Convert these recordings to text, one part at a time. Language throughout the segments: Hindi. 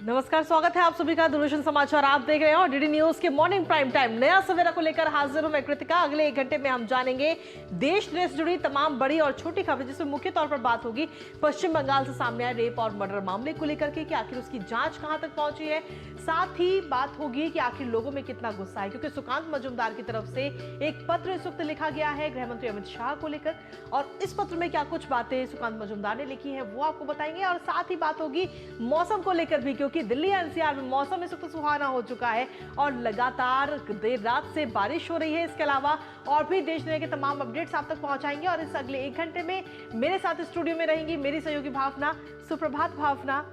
नमस्कार, स्वागत है आप सभी का दूरदर्शन समाचार आप देख रहे हैं और डीडी न्यूज के मॉर्निंग प्राइम टाइम नया सवेरा को लेकर हाजिर हूं मैं कृतिका। अगले 1 घंटे में हम जानेंगे देश से जुड़ी तमाम बड़ी और छोटी खबरें, जिसमें मुख्य तौर पर बात होगी पश्चिम बंगाल से सामने आए रेप और मर्डर मामले को लेकर के कि आखिर उसकी जांच कहां तक पहुंची है। साथ ही बात होगी कि आखिर लोगों में कितना गुस्सा है, क्योंकि सुकांत मजूमदार की तरफ से एक पत्र इस वक्त लिखा गया है गृह मंत्री अमित शाह को लेकर, और इस पत्र में क्या कुछ बातें सुकांत मजूमदार ने लिखी है वो आपको बताएंगे। और साथ ही बात होगी मौसम को लेकर भी, क्योंकि दिल्ली एनसीआर में मौसम इस वक्त सुहाना हो चुका है और लगातार देर रात से बारिश हो रही है। इसके अलावा और भी देश दुनिया के तमाम अपडेट्स आप तक पहुंचाएंगे और इस अगले 1 घंटे में मेरे साथ स्टूडियो में रहेंगी मेरी सहयोगी भावना। सुप्रभात भावना।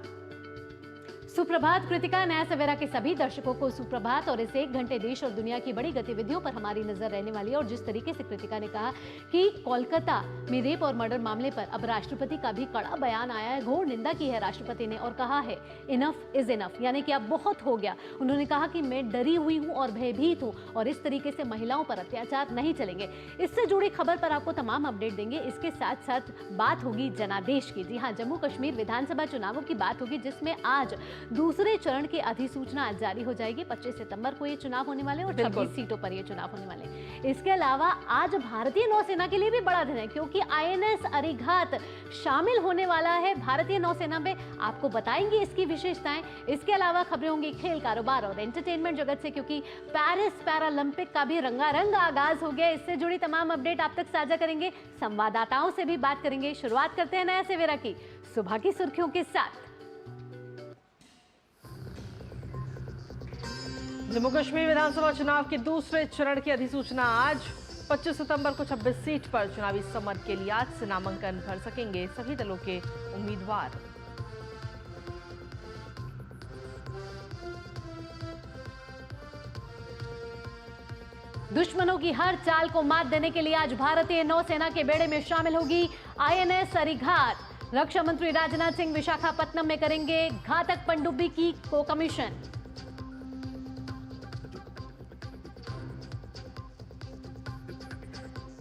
सुप्रभात कृतिका। नया सवेरा के सभी दर्शकों को सुप्रभात। और इस 1 घंटे देश और दुनिया की बड़ी गतिविधियों पर हमारी नजर रहने वाली है। और जिस तरीके से कृतिका ने कहा कि कोलकाता में रेप और मर्डर मामले पर अब राष्ट्रपति का भी कड़ा बयान आया है, घोर निंदा की है राष्ट्रपति ने और कहा है इनफ इज इनफ, यानी कि अब बहुत हो गया। उन्होंने कहा कि मैं डरी हुई हूँ और भयभीत हूँ और इस तरीके से महिलाओं पर अत्याचार नहीं चलेंगे। इससे जुड़ी खबर पर आपको तमाम अपडेट देंगे। इसके साथ साथ बात होगी जनादेश की। जी हाँ, जम्मू कश्मीर विधानसभा चुनावों की बात होगी, जिसमें आज दूसरे चरण की अधिसूचना आज जारी हो जाएगी। 25 सितंबर को ये चुनाव होने वाले हैं और 26 सीटों पर ये चुनाव होने वाले हैं। इसके अलावा आज भारतीय नौसेना के लिए भी बड़ा दिन है, क्योंकि आईएनएस अरिघात शामिल होने वाला है भारतीय नौसेना में। आपको बताएंगे इसकी विशेषताएं। इसके अलावा खबरें होंगी खेल, कारोबार और एंटरटेनमेंट जगत से, क्योंकि पेरिस पैरालंपिक का भी रंगारंग आगाज हो गया। इससे जुड़ी तमाम अपडेट आप तक साझा करेंगे, संवाददाताओं से भी बात करेंगे। शुरुआत करते हैं नया सवेरा की सुबह की सुर्खियों के साथ। जम्मू कश्मीर विधानसभा चुनाव के दूसरे चरण की अधिसूचना आज। 25 सितंबर को 26 सीट पर चुनावी समर के लिए आज से नामांकन भर सकेंगे सभी दलों के उम्मीदवार। दुश्मनों की हर चाल को मात देने के लिए आज भारतीय नौसेना के बेड़े में शामिल होगी आईएनएस अरिघात। रक्षा मंत्री राजनाथ सिंह विशाखापत्तनम में करेंगे घातक पनडुब्बी की को कमीशन।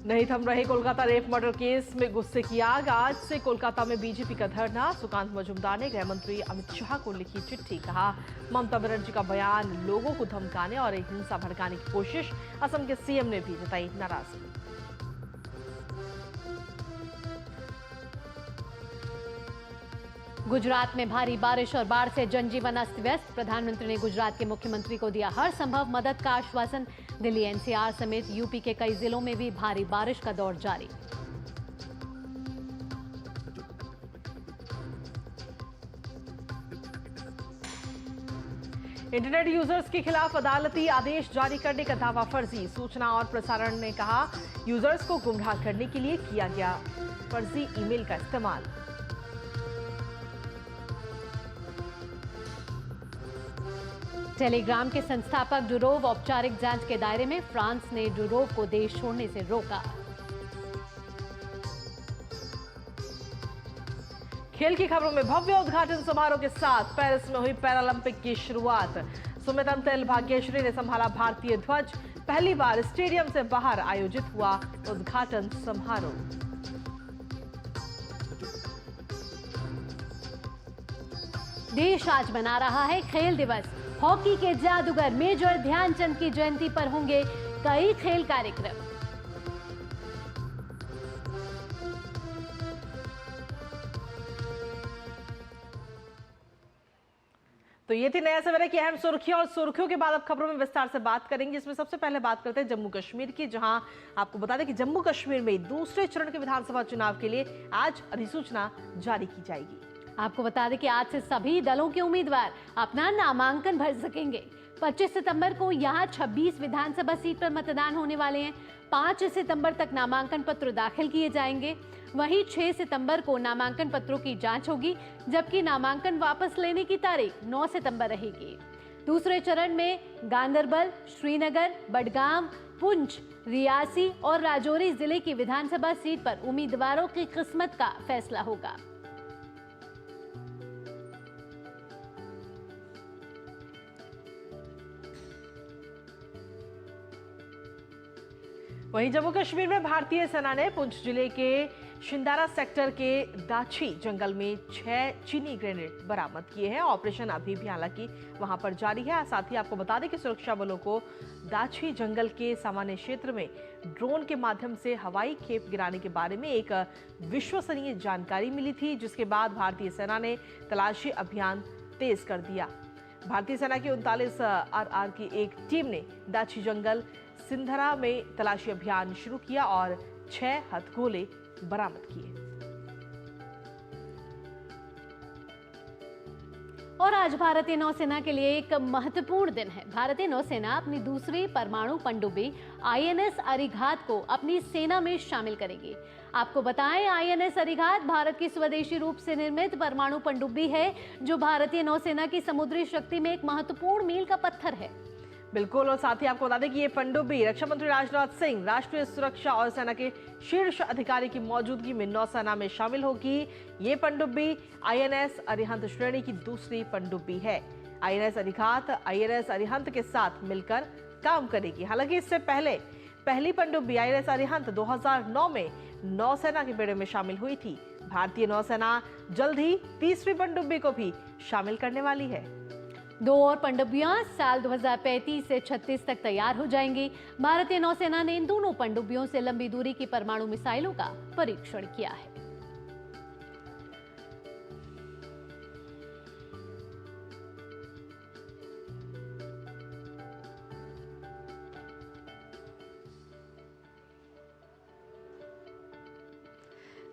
नहीं थम रहे कोलकाता रेप मर्डर केस में गुस्से की आग। आज से कोलकाता में बीजेपी का धरना। सुकांत मजूमदार ने गृह मंत्री अमित शाह को लिखी चिट्ठी। कहा ममता बनर्जी का बयान लोगों को धमकाने और हिंसा भड़काने की कोशिश। असम के सीएम ने भी जताई नाराजगी। गुजरात में भारी बारिश और बाढ़ से जनजीवन अस्त व्यस्त। प्रधानमंत्री ने गुजरात के मुख्यमंत्री को दिया हर संभव मदद का आश्वासन। दिल्ली एनसीआर समेत यूपी के कई जिलों में भी भारी बारिश का दौर जारी। इंटरनेट यूजर्स के खिलाफ अदालती आदेश जारी करने का दावा फर्जी। सूचना और प्रसारण ने कहा यूजर्स को गुमराह करने के लिए किया गया फर्जी ईमेल का इस्तेमाल। टेलीग्राम के संस्थापक डुरोव औपचारिक जांच के दायरे में। फ्रांस ने डुरोव को देश छोड़ने से रोका। खेल की खबरों में भव्य उद्घाटन समारोह के साथ पेरिस में हुई पैरालंपिक की शुरुआत। सुमित अंतिल भाग्यश्री ने संभाला भारतीय ध्वज। पहली बार स्टेडियम से बाहर आयोजित हुआ उद्घाटन समारोह। देश आज मना रहा है खेल दिवस। हॉकी के जादूगर मेजर ध्यानचंद की जयंती पर होंगे कई खेल कार्यक्रम। तो ये थी नया सवेरा की अहम सुर्खियां और सुर्खियों के बाद अब खबरों में विस्तार से बात करेंगे। इसमें सबसे पहले बात करते हैं जम्मू कश्मीर की, जहां आपको बता दें कि जम्मू कश्मीर में दूसरे चरण के विधानसभा चुनाव के लिए आज अधिसूचना जारी की जाएगी। आपको बता दें कि आज से सभी दलों के उम्मीदवार अपना नामांकन भर सकेंगे। 25 सितंबर को यहां 26 विधानसभा सीट पर मतदान होने वाले हैं। 5 सितंबर तक नामांकन पत्र दाखिल किए जाएंगे। वहीं 6 सितंबर को नामांकन पत्रों की जांच होगी, जबकि नामांकन वापस लेने की तारीख 9 सितंबर रहेगी। दूसरे चरण में गांदरबल, श्रीनगर, बडगाम, पुंछ, रियासी और राजौरी जिले की विधानसभा सीट पर उम्मीदवारों की किस्मत का फैसला होगा। वहीं जम्मू कश्मीर में भारतीय सेना ने पुंछ जिले के शिंदारा सेक्टर के दाची जंगल में 6 चीनी ग्रेनेड बरामद किए हैं। ऑपरेशन अभी भी हालांकि वहां पर जारी है। साथ ही आपको बता दें कि सुरक्षा बलों को दाची जंगल के सामान्य क्षेत्र में ड्रोन के माध्यम से हवाई खेप गिराने के बारे में एक विश्वसनीय जानकारी मिली थी, जिसके बाद भारतीय सेना ने तलाशी अभियान तेज कर दिया। भारतीय सेना की 39 RR की एक टीम ने दाची जंगल सिंधरा में तलाशी अभियान शुरू किया और 6 हथगोले बरामद किए। और आज भारतीय नौसेना के लिए एक महत्वपूर्ण दिन है। भारतीय नौसेना अपनी दूसरी परमाणु पनडुब्बी INS अरिघात को अपनी सेना में शामिल करेगी। आपको बताएं, INS अरिघात भारत की स्वदेशी रूप से निर्मित परमाणु पनडुब्बी है, जो भारतीय नौसेना की समुद्री शक्ति में एक महत्वपूर्ण मील का पत्थर है। बिल्कुल, और साथ ही आपको बता दें कि ये पनडुब्बी रक्षा मंत्री राजनाथ सिंह, राष्ट्रीय सुरक्षा और सेना के शीर्ष अधिकारी की मौजूदगी में नौसेना में शामिल होगी। ये पनडुब्बी INS अरिहंत श्रेणी की दूसरी पनडुब्बी है। INS अरिघात INS अरिहंत के साथ मिलकर काम करेगी। हालांकि इससे पहले पहली पनडुब्बी INS अरिहंत 2009 में नौसेना के बेड़े में शामिल हुई थी। भारतीय नौसेना जल्द ही तीसरी पनडुब्बी को भी शामिल करने वाली है। 2 और पनडुब्बियां साल 2035 से 36 तक तैयार हो जाएंगी। भारतीय नौसेना ने इन दोनों पनडुब्बियों से लंबी दूरी की परमाणु मिसाइलों का परीक्षण किया है।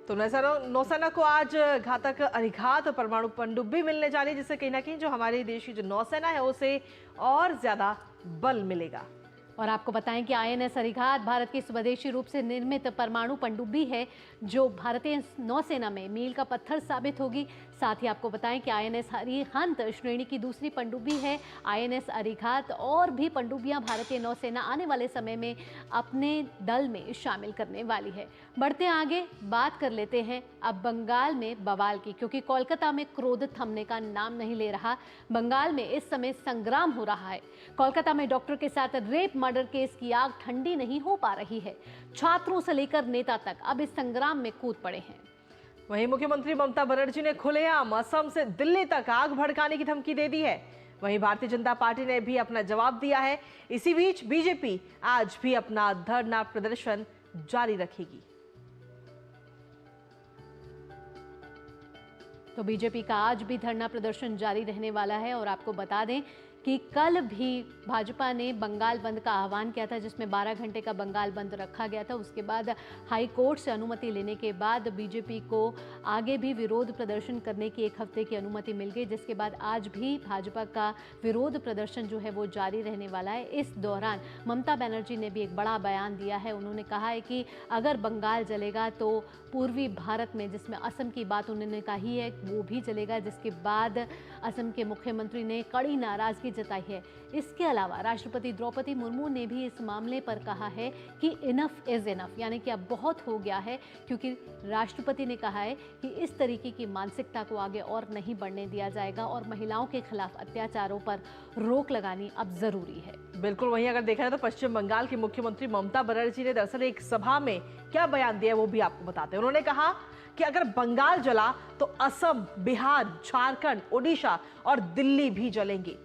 तो नौसेना को आज घातक अरिघात परमाणु पनडुब्बी मिलने जा रही है, जिससे कहीं ना कहीं जो हमारे देश की जो नौसेना है उसे और ज्यादा बल मिलेगा। और आपको बताएं कि INS अरिघात भारत की स्वदेशी रूप से निर्मित परमाणु पनडुब्बी है, जो भारतीय नौसेना में मील का पत्थर साबित होगी। साथ ही आपको बताएं कि INS अरिहंत श्रेणी की दूसरी पनडुब्बी है। INS अरिघात और भी पनडुब्बियां भारतीय नौसेना आने वाले समय में अपने दल में शामिल करने वाली है। बढ़ते आगे बात कर लेते हैं अब बंगाल में बवाल की, क्योंकि कोलकाता में क्रोध थमने का नाम नहीं ले रहा। बंगाल में इस समय संग्राम हो रहा है। कोलकाता में डॉक्टर के साथ रेप मर्डर केस की आग ठंडी नहीं हो पा रही है। छात्रों से लेकर नेता तक अब इस संग्राम में कूद पड़े हैं। वहीं मुख्यमंत्री ममता बनर्जी ने खुलेआम असम से दिल्ली तक आग भड़काने की धमकी दे दी है। वहीं भारतीय जनता पार्टी ने भी अपना जवाब दिया है। इसी बीच बीजेपी आज भी अपना धरना प्रदर्शन जारी रखेगी। तो बीजेपी का आज भी धरना प्रदर्शन जारी रहने वाला है। और आपको बता दें कि कल भी भाजपा ने बंगाल बंद का आह्वान किया था, जिसमें 12 घंटे का बंगाल बंद रखा गया था। उसके बाद हाई कोर्ट से अनुमति लेने के बाद बीजेपी को आगे भी विरोध प्रदर्शन करने की 1 हफ्ते की अनुमति मिल गई, जिसके बाद आज भी भाजपा का विरोध प्रदर्शन जो है वो जारी रहने वाला है। इस दौरान ममता बनर्जी ने भी एक बड़ा बयान दिया है। उन्होंने कहा है कि अगर बंगाल जलेगा तो पूर्वी भारत में, जिसमें असम की बात उन्होंने कही है, वो भी जलेगा। जिसके बाद असम के मुख्यमंत्री ने कड़ी नाराजगी जताई है। इसके अलावा राष्ट्रपति द्रौपदी मुर्मू ने भी इस मामले पर कहा है कि इनफ इज इनफ, यानी कि अब बहुत हो गया है, क्योंकि राष्ट्रपति ने कहा है कि इस तरीके की मानसिकता को आगे और नहीं बढ़ने दिया जाएगा और महिलाओं के खिलाफ अत्याचारों पर रोक लगानी अब जरूरी है। बिल्कुल, वहीं अगर देखा जाए तो पश्चिम बंगाल की मुख्यमंत्री ममता बनर्जी ने दरअसल एक सभा में क्या बयान दिया वो भी आपको बताते हैं। उन्होंने कहा कि अगर बंगाल जला तो असम, बिहार, झारखंड, ओडिशा और दिल्ली भी जलेंगे।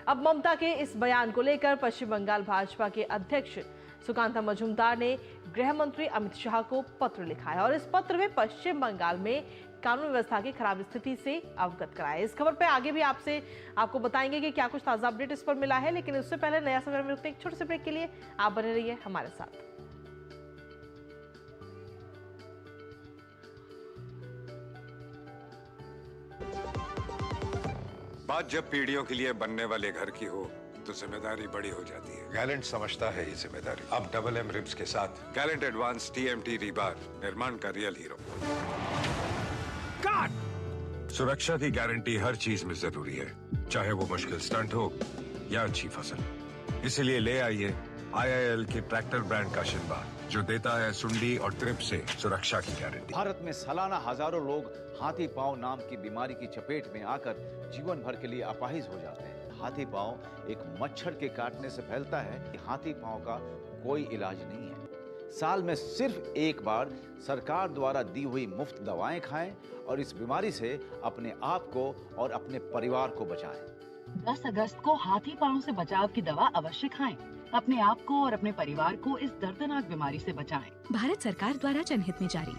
अब ममता के इस बयान को लेकर पश्चिम बंगाल भाजपा के अध्यक्ष सुकांता मजूमदार ने गृह मंत्री अमित शाह को पत्र लिखा है और इस पत्र में पश्चिम बंगाल में कानून व्यवस्था की खराब स्थिति से अवगत कराया। इस खबर पे आगे भी आपको बताएंगे कि क्या कुछ ताजा अपडेट इस पर मिला है, लेकिन उससे पहले नया सवेरा में रुकते एक छोटे से ब्रेक के लिए आप बने रहिए हमारे साथ। बात जब पीढ़ियों के लिए बनने वाले घर की हो तो जिम्मेदारी बड़ी हो जाती है। गैलेंट समझता है ये जिम्मेदारी। अब डबल एम रिब्स के साथ गैलेंट एडवांस TMT रीबार, निर्माण का रियल हीरो। सुरक्षा की गारंटी हर चीज में जरूरी है, चाहे वो मुश्किल स्टंट हो या अच्छी फसल। इसीलिए ले आइए IIL के ट्रैक्टर ब्रांड का शिनबार, जो देता है सुंडी और ट्रिप से सुरक्षा की गारंटी। भारत में सालाना हजारों लोग हाथी पांव नाम की बीमारी की चपेट में आकर जीवन भर के लिए अपाहिज हो जाते हैं। हाथी पांव एक मच्छर के काटने से फैलता है। हाथी पांव का कोई इलाज नहीं है। साल में सिर्फ एक बार सरकार द्वारा दी हुई मुफ्त दवाएं खाएं और इस बीमारी से अपने आप को और अपने परिवार को बचाएं। 10 अगस्त को हाथी पांव से बचाव की दवा अवश्य खाएं। अपने आप को और अपने परिवार को इस दर्दनाक बीमारी से बचाएं। भारत सरकार द्वारा जनहित में जारी।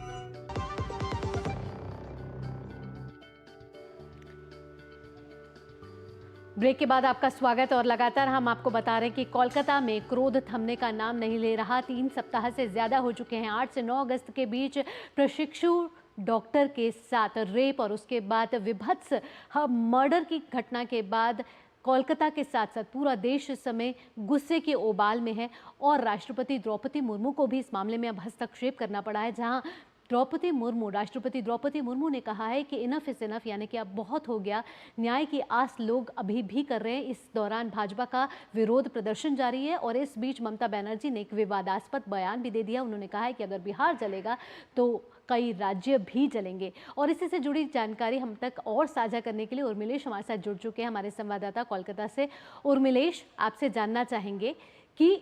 ब्रेक के बाद आपका स्वागत। और लगातार हम आपको बता रहे हैं कि कोलकाता में क्रोध थमने का नाम नहीं ले रहा। 3 सप्ताह से ज्यादा हो चुके हैं। 8 से 9 अगस्त के बीच प्रशिक्षु डॉक्टर के साथ रेप और उसके बाद विभत्स मर्डर की घटना के बाद कोलकाता के साथ साथ पूरा देश इस समय गुस्से के ओबाल में है। और राष्ट्रपति द्रौपदी मुर्मू को भी इस मामले में अब हस्तक्षेप करना पड़ा है, जहां राष्ट्रपति द्रौपदी मुर्मू ने कहा है कि इनफ इज इनफ, यानी कि अब बहुत हो गया। न्याय की आस लोग अभी भी कर रहे हैं। इस दौरान भाजपा का विरोध प्रदर्शन जारी है और इस बीच ममता बनर्जी ने एक विवादास्पद बयान भी दे दिया। उन्होंने कहा है कि अगर बिहार जलेगा तो कई राज्य भी जलेंगे। और इसी से जुड़ी जानकारी हम तक और साझा करने के लिए उर्मिलेश हमारे साथ जुड़ चुके हैं, हमारे संवाददाता कोलकाता से। उर्मिलेश, आपसे जानना चाहेंगे कि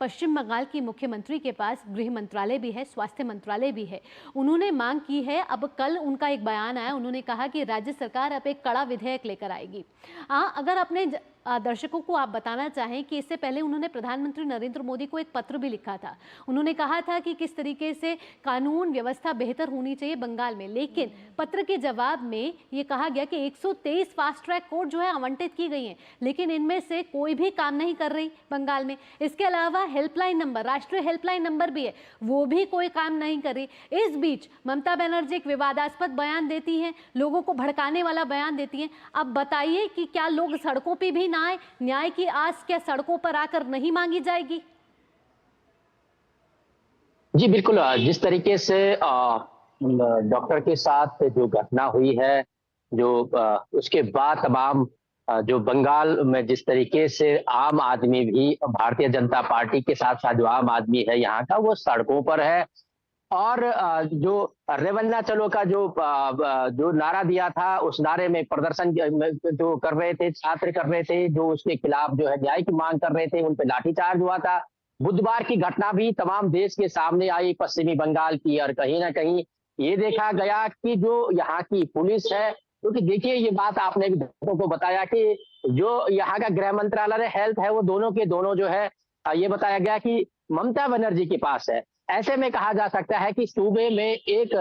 पश्चिम बंगाल की मुख्यमंत्री के पास गृह मंत्रालय भी है, स्वास्थ्य मंत्रालय भी है। उन्होंने मांग की है, अब कल उनका एक बयान आया, उन्होंने कहा कि राज्य सरकार अब एक कड़ा विधेयक लेकर आएगी। अगर अपने दर्शकों को आप बताना चाहें कि इससे पहले उन्होंने प्रधानमंत्री नरेंद्र मोदी को एक पत्र भी लिखा था। उन्होंने कहा था कि किस तरीके से कानून व्यवस्था बेहतर होनी चाहिए बंगाल में, लेकिन पत्र के जवाब में ये कहा गया कि 123 फास्ट ट्रैक कोर्ट जो है आवंटित की गई हैं, लेकिन इनमें से कोई भी काम नहीं कर रही बंगाल में। इसके अलावा हेल्पलाइन नंबर, राष्ट्रीय हेल्पलाइन नंबर भी है, वो भी कोई काम नहीं कर रही। इस बीच ममता बनर्जी एक विवादास्पद बयान देती हैं, लोगों को भड़काने वाला बयान देती हैं। अब बताइए कि क्या लोग सड़कों पर भी ना आए? न्याय की आस क्या सड़कों पर आकर नहीं मांगी जाएगी? जी बिल्कुल, जिस तरीके से डॉक्टर के साथ जो घटना हुई है, जो उसके बाद तमाम जो बंगाल में जिस तरीके से आम आदमी भी भारतीय जनता पार्टी के साथ साथ जो आम आदमी है यहाँ का, वो सड़कों पर है। और जो रेवन्ना चलो का जो नारा दिया था, उस नारे में प्रदर्शन जो कर रहे थे, छात्र कर रहे थे, जो उसके खिलाफ जो है न्याय की मांग कर रहे थे, उन पर लाठीचार्ज हुआ था। बुधवार की घटना भी तमाम देश के सामने आई पश्चिमी बंगाल की, और कहीं ना कहीं ये देखा गया कि जो यहाँ की पुलिस है, क्योंकि देखिए ये बात आपने भी दर्शकों को बताया कि जो यहाँ का गृह मंत्रालय हेल्थ है, वो दोनों के दोनों जो है ये बताया गया कि ममता बनर्जी के पास है। ऐसे में कहा जा सकता है कि सूबे में एक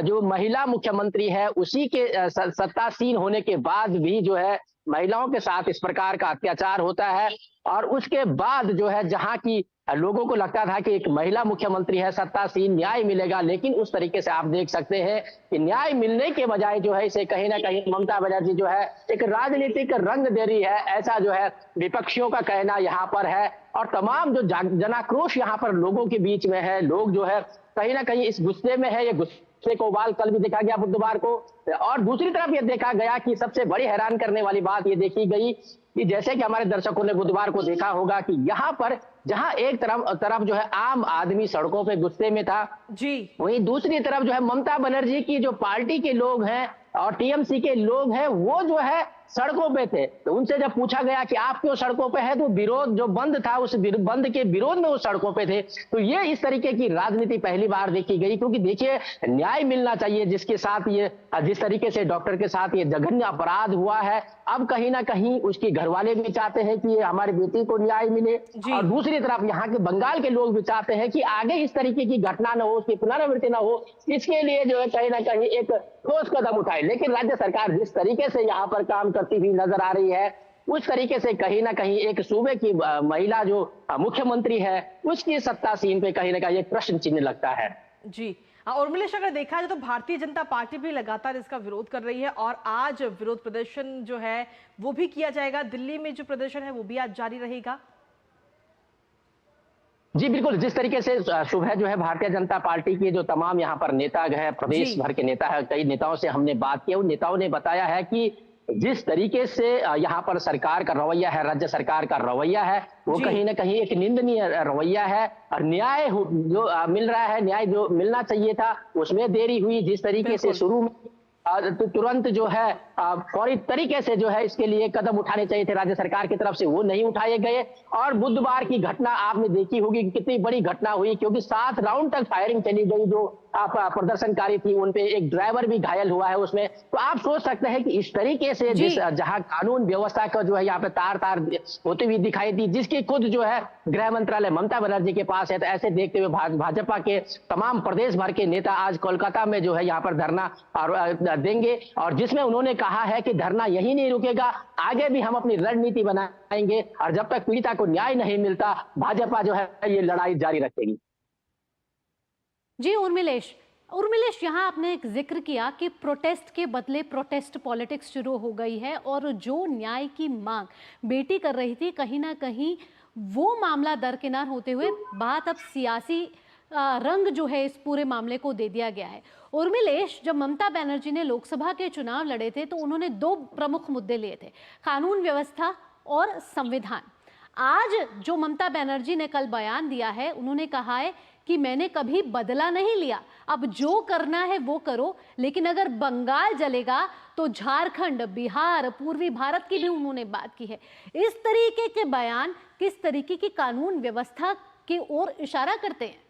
जो महिला मुख्यमंत्री है, उसी के सत्तासीन होने के बाद भी जो है महिलाओं के साथ इस प्रकार का अत्याचार होता है। और उसके बाद जो है जहां की लोगों को लगता था कि एक महिला मुख्यमंत्री है, सत्तासीन, न्याय मिलेगा, लेकिन उस तरीके से आप देख सकते हैं कि न्याय मिलने के बजाय जो है इसे कहीं ना कहीं ममता बनर्जी जो है एक राजनीतिक रंग दे रही है, ऐसा जो है विपक्षियों का कहना यहाँ पर है। और तमाम जो जनाक्रोश यहाँ पर लोगों के बीच में है, लोग जो है कहीं ना कहीं इस गुस्से में है। ये गुस्से को उबाल कल भी देखा गया बुधवार को। और दूसरी तरफ ये देखा गया कि सबसे बड़ी हैरान करने वाली बात ये देखी गई कि जैसे कि हमारे दर्शकों ने बुधवार को देखा होगा कि यहाँ पर जहां एक तरफ जो है आम आदमी सड़कों पे गुस्से में था जी, वहीं दूसरी तरफ जो है ममता बनर्जी की जो पार्टी के लोग हैं और टीएमसी के लोग हैं, वो जो है सड़कों पे थे। तो उनसे जब पूछा गया कि आप क्यों सड़कों पे है, तो विरोध जो बंद था, उस बंद के विरोध में वो सड़कों पे थे। तो ये इस तरीके की राजनीति पहली बार देखी गई, क्योंकि देखिए न्याय मिलना चाहिए। जिसके साथ ये जिस तरीके से डॉक्टर के साथ ये जघन्य अपराध हुआ है, अब कहीं ना कहीं उसके घर वाले भी चाहते हैं कि हमारी बेटी को न्याय मिले, और दूसरी तरफ यहाँ के बंगाल के लोग भी चाहते हैं कि आगे इस तरीके की घटना न हो, उसकी पुनरावृत्ति न हो। इसके लिए जो है कहीं ना कहीं एक ठोस कदम उठाए। लेकिन राज्य सरकार जिस तरीके से यहाँ पर काम करती हुई नजर आ रही है, उस तरीके से कहीं ना कहीं एक सूबे की महिला जो मुख्यमंत्री है, उसकी सत्तासीन पे कहीं ना कहीं एक प्रश्न चिन्ह लगता है। जी, और उर्मिलेश, अगर देखा जाए तो भारतीय जनता पार्टी भी लगातार इसका विरोध कर रही है और आज विरोध प्रदर्शन जो है वो भी किया जाएगा। दिल्ली में जो प्रदर्शन है वो भी आज जारी रहेगा। जी बिल्कुल, जिस तरीके से सुबह जो है भारतीय जनता पार्टी के जो तमाम यहाँ पर नेता है, प्रदेश भर के नेता है, कई नेताओं से हमने बात की, उन नेताओं ने बताया है कि जिस तरीके से यहाँ पर सरकार का रवैया है, राज्य सरकार का रवैया है, वो कहीं ना कहीं एक निंदनीय रवैया है। और न्याय जो मिल रहा है, न्याय जो मिलना चाहिए था, उसमें देरी हुई। जिस तरीके से शुरू में तो तुरंत जो है फौरी तरीके से जो है इसके लिए कदम उठाने चाहिए थे राज्य सरकार की तरफ से, वो नहीं उठाए गए। और बुधवार की घटना आपने देखी होगी कि कितनी बड़ी घटना हुई, क्योंकि 7 राउंड तक फायरिंग चली गई। जो प्रदर्शनकारी थी उन पे एक ड्राइवर भी घायल हुआ है उसमें। तो आप सोच सकते हैं कि इस तरीके से जहां कानून व्यवस्था का जो है यहाँ पे तार होती हुई दिखाई दी, जिसकी खुद जो है गृह मंत्रालय ममता बनर्जी के पास है। तो ऐसे देखते हुए भाजपा के तमाम प्रदेश भर के नेता आज कोलकाता में जो है यहाँ पर धरना देंगे, और जिसमें उन्होंने कहा है कि धरना यही नहीं रुकेगा, आगे भी हम अपनी रणनीति बनाएंगे और जब तक पीड़िता को न्याय नहीं मिलता भाजपा जो है ये लड़ाई जारी रखेगी। जी उर्मिलेश, यहाँ आपने एक जिक्र किया कि प्रोटेस्ट के बदले प्रोटेस्ट पॉलिटिक्स शुरू हो गई है, और जो न्याय की मांग बेटी कर रही थी, कहीं ना कहीं वो मामला दरकिनार होते हुए बात अब सियासी रंग जो है इस पूरे मामले को दे दिया गया है। उर्मिलेश, जब ममता बनर्जी ने लोकसभा के चुनाव लड़े थे तो उन्होंने 2 प्रमुख मुद्दे लिए थे, कानून व्यवस्था और संविधान। आज जो ममता बनर्जी ने कल बयान दिया है, उन्होंने कहा है कि मैंने कभी बदला नहीं लिया, अब जो करना है वो करो, लेकिन अगर बंगाल जलेगा तो झारखंड, बिहार, पूर्वी भारत की भी उन्होंने बात की है। इस तरीके के बयान किस तरीके की कानून व्यवस्था की ओर इशारा करते हैं?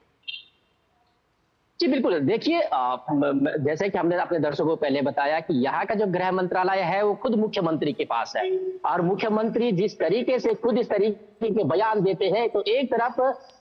जी बिल्कुल, देखिए जैसे कि हमने अपने दर्शकों को पहले बताया कि यहाँ का जो गृह मंत्रालय है वो खुद मुख्यमंत्री के पास है, और मुख्यमंत्री जिस तरीके से खुद इस तरीके के बयान देते हैं, तो एक तरफ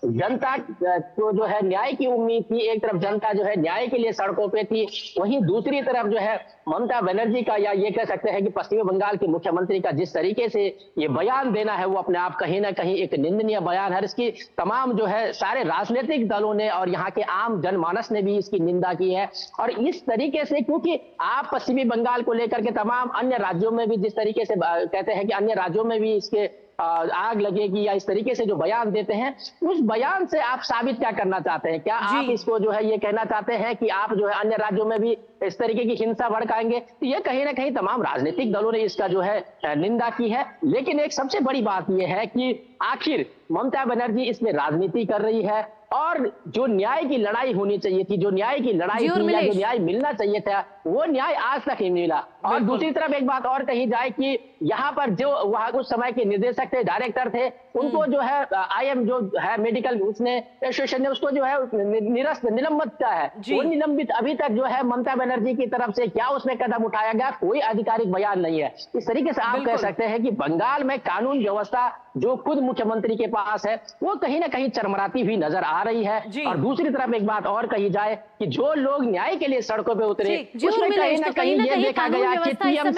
जनता को जो है न्याय की उम्मीद थी, एक तरफ जनता जो है न्याय के लिए सड़कों पे थी, वहीं दूसरी तरफ जो है ममता बनर्जी का, या ये कह सकते हैं कि पश्चिमी बंगाल के मुख्यमंत्री का जिस तरीके से ये बयान देना है वो अपने आप कहीं ना कहीं एक निंदनीय बयान है। इसकी तमाम जो है सारे राजनीतिक दलों ने और यहाँ के आम जनमानस ने भी इसकी निंदा की है। और इस तरीके से, क्योंकि आप पश्चिमी बंगाल को लेकर के तमाम अन्य राज्यों में भी जिस तरीके से कहते हैं कि अन्य राज्यों में भी इसके आग लगेगी, या इस तरीके से जो बयान देते हैं, उस बयान से आप साबित क्या करना चाहते हैं? क्या आप इसको जो है ये कहना चाहते हैं कि आप जो है अन्य राज्यों में भी इस तरीके की हिंसा भड़काएंगे? तो ये कहीं ना कहीं तमाम राजनीतिक दलों ने इसका जो है निंदा की है। लेकिन एक सबसे बड़ी बात यह है कि आखिर ममता बनर्जी इसमें राजनीति कर रही है, और जो न्याय की लड़ाई होनी चाहिए थी, जो न्याय की लड़ाई थी, या जो न्याय मिलना चाहिए था, वो न्याय आज तक नहीं मिला। और दूसरी तरफ एक बात और कही जाए कि यहाँ पर जो वहां उस समय के निदेशक थे, डायरेक्टर थे, उनको जो है IM जो है मेडिकल उसने एसोसिएशन ने उसको जो है निलंबित किया है। वो निलंबित अभी तक जो है ममता बनर्जी की तरफ से क्या उसमें कदम उठाया गया, कोई आधिकारिक बयान नहीं है। इस तरीके से आप कह सकते हैं कि बंगाल में कानून व्यवस्था जो खुद मुख्यमंत्री के पास है वो कहीं ना कहीं चरमराती हुई नजर आ रही है। और दूसरी तरफ एक बात और कही जाए कि जो लोग न्याय के लिए सड़कों पे उतरे, उसमें कहीं ना कहीं ये देखा गया कि TMC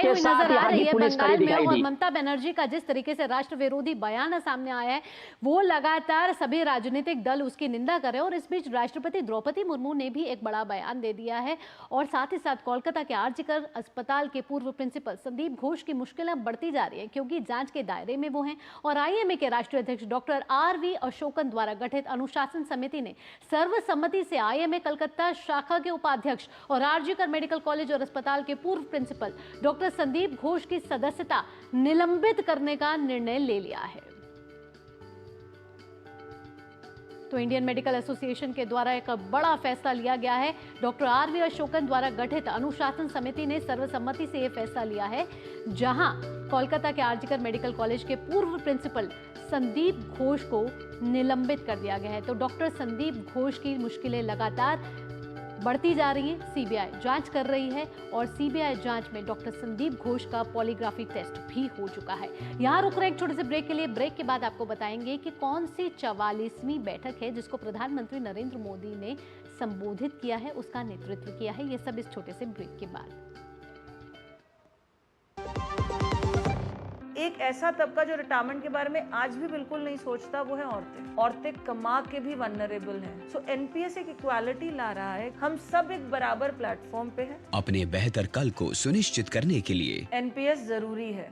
के साथ यहाँ की पुलिस खड़ी दिखाई दी। ममता बनर्जी का जिस तरीके से राष्ट्र विरोधी बयान सामने आया है, वो लगातार सभी राजनीतिक दल उसकी निंदा कर रहे हैं। और इस बीच राष्ट्रपति द्रौपदी मुर्मू ने भी एक बड़ा बयान दे दिया है, और साथ ही साथ कोलकाता के आरजीकर अस्पताल के पूर्व प्रिंसिपल संदीप घोष की मुश्किलें बढ़ती जा रही है, क्योंकि जांच के दायरे में वो हैं। और IMA के राष्ट्रीय अध्यक्ष डॉक्टर RV अशोकन द्वारा गठित अनुशासन समिति ने सर्वसम्मति से IMA कलकत्ता शाखा के उपाध्यक्ष और आरजीकर मेडिकल कॉलेज और अस्पताल के पूर्व प्रिंसिपल डॉक्टर संदीप घोष की सदस्यता निलंबित करने का निर्णय ले लिया है। तो इंडियन मेडिकल एसोसिएशन के द्वारा एक बड़ा फैसला लिया गया है। डॉक्टर RV अशोकन द्वारा गठित अनुशासन समिति ने सर्वसम्मति से यह फैसला लिया है, जहां कोलकाता के आरजीकर मेडिकल कॉलेज के पूर्व प्रिंसिपल संदीप घोष को निलंबित कर दिया गया है। तो डॉक्टर संदीप घोष की मुश्किलें लगातार बढ़ती जा रही है। CBI जांच कर रही है, और CBI जांच में डॉक्टर संदीप घोष का पॉलीग्राफी टेस्ट भी हो चुका है। यहाँ रुक रहे एक छोटे से ब्रेक के लिए। ब्रेक के बाद आपको बताएंगे कि कौन सी 44वीं बैठक है जिसको प्रधानमंत्री नरेंद्र मोदी ने संबोधित किया है, उसका नेतृत्व किया है। ये सब इस छोटे से ब्रेक के बाद। एक ऐसा तबका जो रिटायरमेंट के बारे में आज भी बिल्कुल नहीं सोचता, वो है औरतें। औरतें कमा के भी वनरेबल हैं। सो NPS एक इक्वालिटी ला रहा है, हम सब एक बराबर प्लेटफॉर्म पे हैं। अपने बेहतर कल को सुनिश्चित करने के लिए NPS जरूरी है।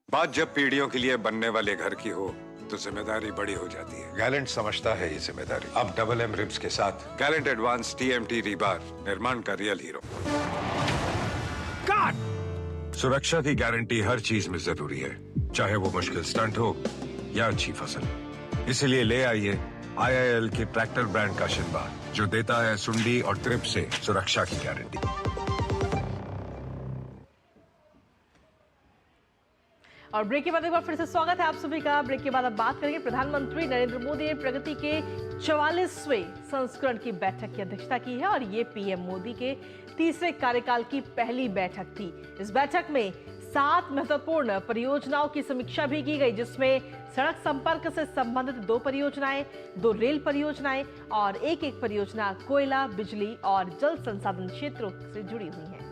बात जब पीढ़ियों के लिए बनने वाले घर की हो तो जिम्मेदारी बड़ी हो जाती है। गैलेंट समझता है ये जिम्मेदारी। अब MM रिब्स के साथ गैलेंट एडवांस TMT रीबार, निर्माण का रियल हीरो। सुरक्षा की गारंटी हर चीज में जरूरी है, चाहे वो मुश्किल स्टंट हो या अच्छी फसल। इसलिए ले आइए IIL के ट्रैक्टर ब्रांड का शिनबार, जो देता है सुंडी और ट्रिप से सुरक्षा की गारंटी। और ब्रेक के बाद एक बार फिर से स्वागत है आप सभी का। ब्रेक के बाद अब बात करेंगे प्रधानमंत्री नरेंद्र मोदी ने प्रगति के 44वें संस्करण की बैठक की अध्यक्षता की है और ये पीएम मोदी के तीसरे कार्यकाल की पहली बैठक थी। इस बैठक में 7 महत्वपूर्ण परियोजनाओं की समीक्षा भी की गई, जिसमें सड़क संपर्क से संबंधित 2 परियोजनाएं, 2 रेल परियोजनाएं और एक परियोजना कोयला, बिजली और जल संसाधन क्षेत्रों से जुड़ी हुई है।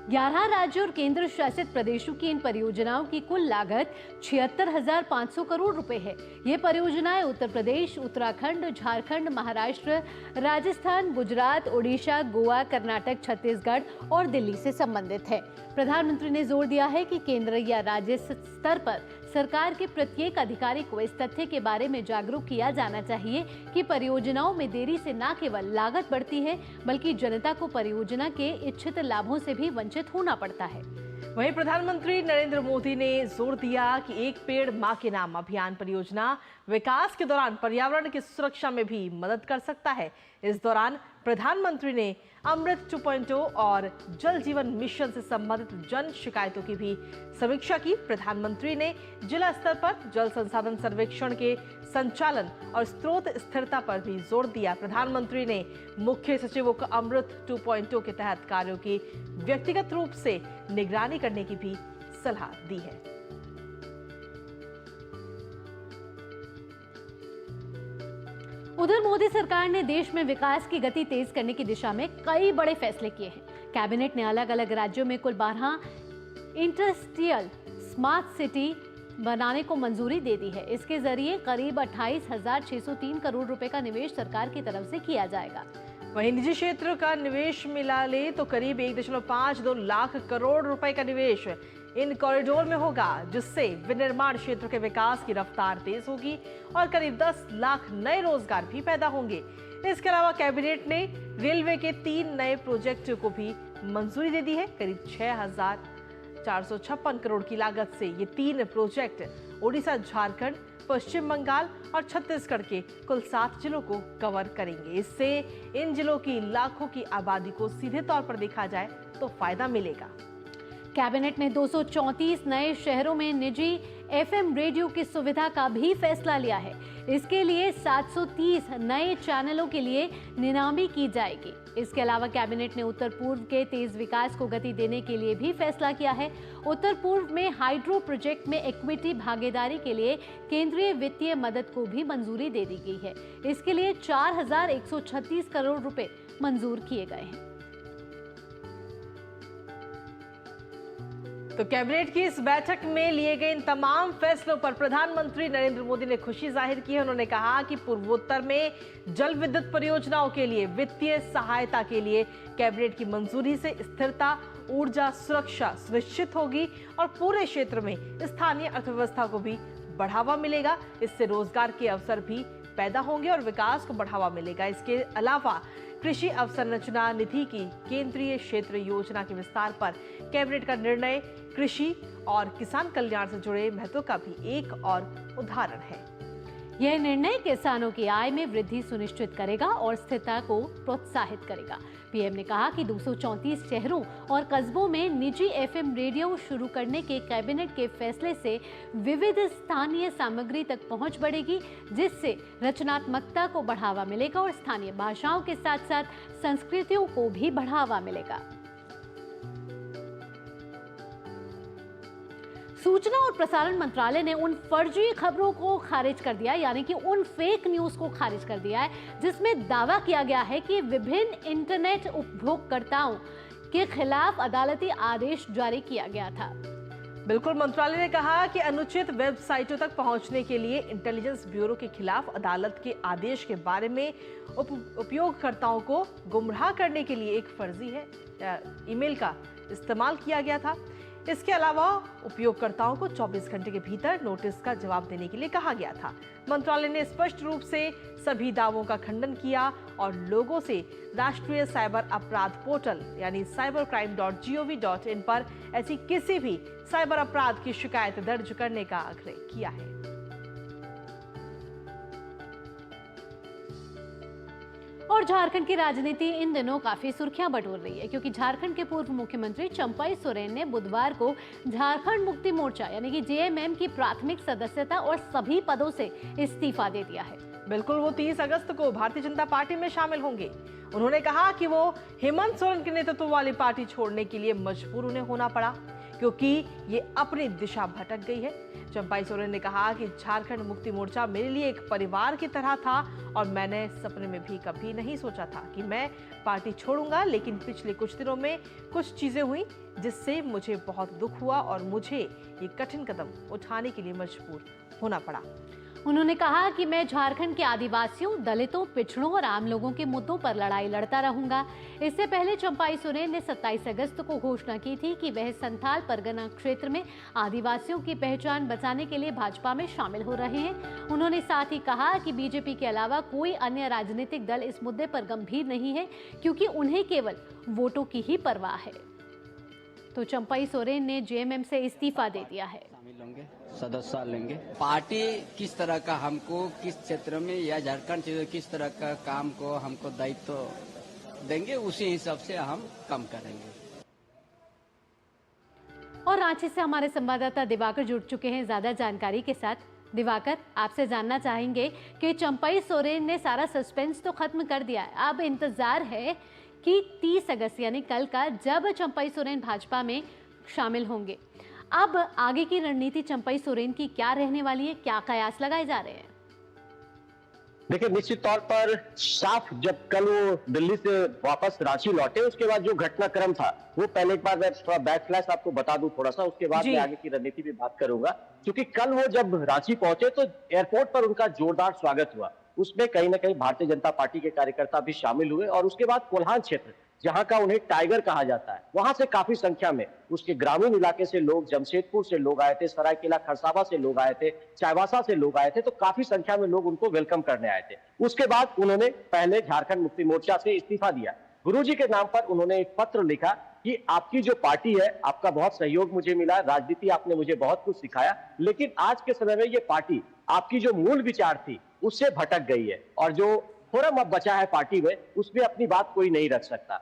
11 राज्यों और केंद्र शासित प्रदेशों की इन परियोजनाओं की कुल लागत 76,500 करोड़ रुपए है। ये परियोजनाएं उत्तर प्रदेश, उत्तराखंड, झारखंड, महाराष्ट्र, राजस्थान, गुजरात, ओडिशा, गोवा, कर्नाटक, छत्तीसगढ़ और दिल्ली से संबंधित है। प्रधानमंत्री ने जोर दिया है कि केंद्र या राज्य स्तर पर सरकार के प्रत्येक अधिकारी को इस तथ्य के बारे में जागरूक किया जाना चाहिए कि परियोजनाओं में देरी से न केवल लागत बढ़ती है, बल्कि जनता को परियोजना के इच्छित लाभों से भी वंचित होना पड़ता है। वहीं प्रधानमंत्री नरेंद्र मोदी ने जोर दिया कि एक पेड़ मां के नाम अभियान परियोजना विकास के दौरान पर्यावरण की सुरक्षा में भी मदद कर सकता है। इस दौरान प्रधानमंत्री ने अमृत 2.0 और जल जीवन मिशन से संबंधित जन शिकायतों की भी समीक्षा की। प्रधानमंत्री ने जिला स्तर पर जल संसाधन सर्वेक्षण के संचालन और स्रोत स्थिरता पर भी जोर दिया। प्रधानमंत्री ने मुख्य सचिवों को अमृत 2.0 के तहत कार्यों की व्यक्तिगत रूप से निगरानी करने की भी सलाह दी है। उधर मोदी सरकार ने देश में विकास की गति तेज करने की दिशा में कई बड़े फैसले किए हैं। कैबिनेट ने अलग अलग राज्यों में कुल 12 इंडस्ट्रियल स्मार्ट सिटी बनाने को मंजूरी दे दी है। इसके जरिए करीब 28,603 करोड़ रुपए का निवेश सरकार की तरफ से किया जाएगा। वहीं निजी क्षेत्र का निवेश मिला ले तो करीब 1.52 लाख करोड़ रुपए का निवेश इन कॉरिडोर में होगा, जिससे विनिर्माण क्षेत्र के विकास की रफ्तार तेज होगी और करीब 10 लाख नए रोजगार भी पैदा होंगे। इसके अलावा कैबिनेट ने रेलवे के 3 नए प्रोजेक्ट को भी मंजूरी दे दी है। करीब 6,456 करोड़ की लागत से ये 3 प्रोजेक्ट ओडिशा, झारखंड, पश्चिम बंगाल और छत्तीसगढ़ के कुल 7 जिलों को कवर करेंगे। इससे इन जिलों की लाखों की आबादी को सीधे तौर पर देखा जाए तो फायदा मिलेगा। कैबिनेट ने 234 नए शहरों में निजी एफएम रेडियो की सुविधा का भी फैसला लिया है। इसके लिए 730 नए चैनलों के लिए नीलामी की जाएगी। इसके अलावा कैबिनेट ने उत्तर पूर्व के तेज विकास को गति देने के लिए भी फैसला किया है। उत्तर पूर्व में हाइड्रो प्रोजेक्ट में इक्विटी भागीदारी के लिए केंद्रीय वित्तीय मदद को भी मंजूरी दे दी गई है। इसके लिए 4,136 करोड़ रुपए मंजूर किए गए हैं। तो कैबिनेट की इस बैठक में लिए गए इन तमाम फैसलों पर प्रधानमंत्री नरेंद्र मोदी ने खुशी जाहिर की है। उन्होंने कहा कि पूर्वोत्तर में जल विद्युत परियोजनाओं के लिए वित्तीय सहायता के लिए कैबिनेट की मंजूरी से स्थिरता, ऊर्जा सुरक्षा सुनिश्चित होगी और पूरे क्षेत्र में स्थानीय अर्थव्यवस्था को भी बढ़ावा मिलेगा। इससे रोजगार के अवसर भी पैदा होंगे और विकास को बढ़ावा मिलेगा। इसके अलावा कृषि अवसंरचना निधि की केंद्रीय क्षेत्र योजना के विस्तार पर कैबिनेट का निर्णय कृषि और किसान कल्याण से जुड़े महत्व का भी एक और उदाहरण है। यह निर्णय किसानों की आय में वृद्धि सुनिश्चित करेगा और स्थिरता को प्रोत्साहित करेगा। पीएम ने कहा कि 234 शहरों और कस्बों में निजी एफएम रेडियो शुरू करने के कैबिनेट के फैसले से विविध स्थानीय सामग्री तक पहुंच बढ़ेगी, जिससे रचनात्मकता को बढ़ावा मिलेगा और स्थानीय भाषाओं के साथ साथ संस्कृतियों को भी बढ़ावा मिलेगा। सूचना और प्रसारण मंत्रालय ने उन फर्जी खबरों को खारिज कर दिया, यानी कि उन फेक न्यूज को खारिज कर दिया है जिसमें दावा किया गया है कि विभिन्न इंटरनेट उपभोक्ताओं के खिलाफ अदालती आदेश जारी किया गया था। बिल्कुल, मंत्रालय ने कहा कि अनुचित वेबसाइटों तक पहुंचने के लिए इंटेलिजेंस ब्यूरो के खिलाफ अदालत के आदेश के बारे में उपयोगकर्ताओं को गुमराह करने के लिए एक फर्जी ईमेल का इस्तेमाल किया गया था। इसके अलावा उपयोगकर्ताओं को 24 घंटे के भीतर नोटिस का जवाब देने के लिए कहा गया था। मंत्रालय ने स्पष्ट रूप से सभी दावों का खंडन किया और लोगों से राष्ट्रीय साइबर अपराध पोर्टल यानी cybercrime.gov.in पर ऐसी किसी भी साइबर अपराध की शिकायत दर्ज करने का आग्रह किया है। और झारखंड की राजनीति इन दिनों काफी सुर्खियां बटोर रही है, क्योंकि झारखंड के पूर्व मुख्यमंत्री चंपई सोरेन ने बुधवार को झारखंड मुक्ति मोर्चा यानी कि जेएमएम की प्राथमिक सदस्यता और सभी पदों से इस्तीफा दे दिया है। बिल्कुल, वो 30 अगस्त को भारतीय जनता पार्टी में शामिल होंगे। उन्होंने कहा कि वो हेमंत सोरेन के नेतृत्व वाली पार्टी छोड़ने के लिए मजबूर उन्हें होना पड़ा, क्योंकि ये अपनी दिशा भटक गई है। चंपई सोरेन ने कहा कि झारखंड मुक्ति मोर्चा मेरे लिए एक परिवार की तरह था और मैंने सपने में भी कभी नहीं सोचा था कि मैं पार्टी छोड़ूंगा, लेकिन पिछले कुछ दिनों में कुछ चीजें हुई जिससे मुझे बहुत दुख हुआ और मुझे ये कठिन कदम उठाने के लिए मजबूर होना पड़ा। उन्होंने कहा कि मैं झारखंड के आदिवासियों, दलितों, पिछड़ों और आम लोगों के मुद्दों पर लड़ाई लड़ता रहूंगा। इससे पहले चंपई सोरेन ने 27 अगस्त को घोषणा की थी कि वह संथाल परगना क्षेत्र में आदिवासियों की पहचान बचाने के लिए भाजपा में शामिल हो रहे हैं। उन्होंने साथ ही कहा कि बीजेपी के अलावा कोई अन्य राजनीतिक दल इस मुद्दे पर गंभीर नहीं है, क्योंकि उन्हें केवल वोटों की ही परवाह है। तो चंपई सोरेन ने जेएमएम से इस्तीफा दे दिया है। सदस्य लेंगे। पार्टी किस तरह का हमको किस क्षेत्र में या झारखंड क्षेत्र किस तरह का काम को हमको दायित्व देंगे, उसी हिसाब से हम काम करेंगे। और रांची से हमारे संवाददाता दिवाकर जुड़ चुके हैं ज्यादा जानकारी के साथ। दिवाकर, आपसे जानना चाहेंगे कि चंपई सोरेन ने सारा सस्पेंस तो खत्म कर दिया है, अब इंतजार है कि 30 अगस्त यानी कल का, जब चंपई सोरेन भाजपा में शामिल होंगे, अब आगे की रणनीति चंपई सोरेन की क्या रहने वाली है, क्या कयास लगाए जा रहे हैं? देखिए, निश्चित तौर पर साफ जब कल वो दिल्ली से वापस रांची लौटे, उसके बाद जो घटनाक्रम था वो पहले एक बार मैं थोड़ा बैक फ्लैश आपको बता दूं थोड़ा सा, उसके बाद मैं आगे की रणनीति भी बात करूंगा। क्योंकि कल वो जब रांची पहुंचे तो एयरपोर्ट पर उनका जोरदार स्वागत हुआ, उसमें कहीं ना कहीं भारतीय जनता पार्टी के कार्यकर्ता भी शामिल हुए और उसके बाद कोल्हान क्षेत्र, जहां का उन्हें टाइगर कहा जाता है, वहां से काफी संख्या में उसके ग्रामीण इलाके से लोग, जमशेदपुर से लोग आए थे, सरायकेला खरसावा से लोग आए थे, चाईबासा से लोग आए थे, तो काफी संख्या में लोग उनको वेलकम करने आए थे। उसके बाद उन्होंने पहले झारखंड मुक्ति मोर्चा से इस्तीफा दिया। गुरुजी के नाम पर उन्होंने एक पत्र लिखा कि आपकी जो पार्टी है, आपका बहुत सहयोग मुझे मिला, राजनीति आपने मुझे बहुत कुछ सिखाया, लेकिन आज के समय में ये पार्टी आपकी जो मूल विचार थी उससे भटक गई है और जो फोरम अब बचा है पार्टी में, उसमें अपनी बात कोई नहीं रख सकता।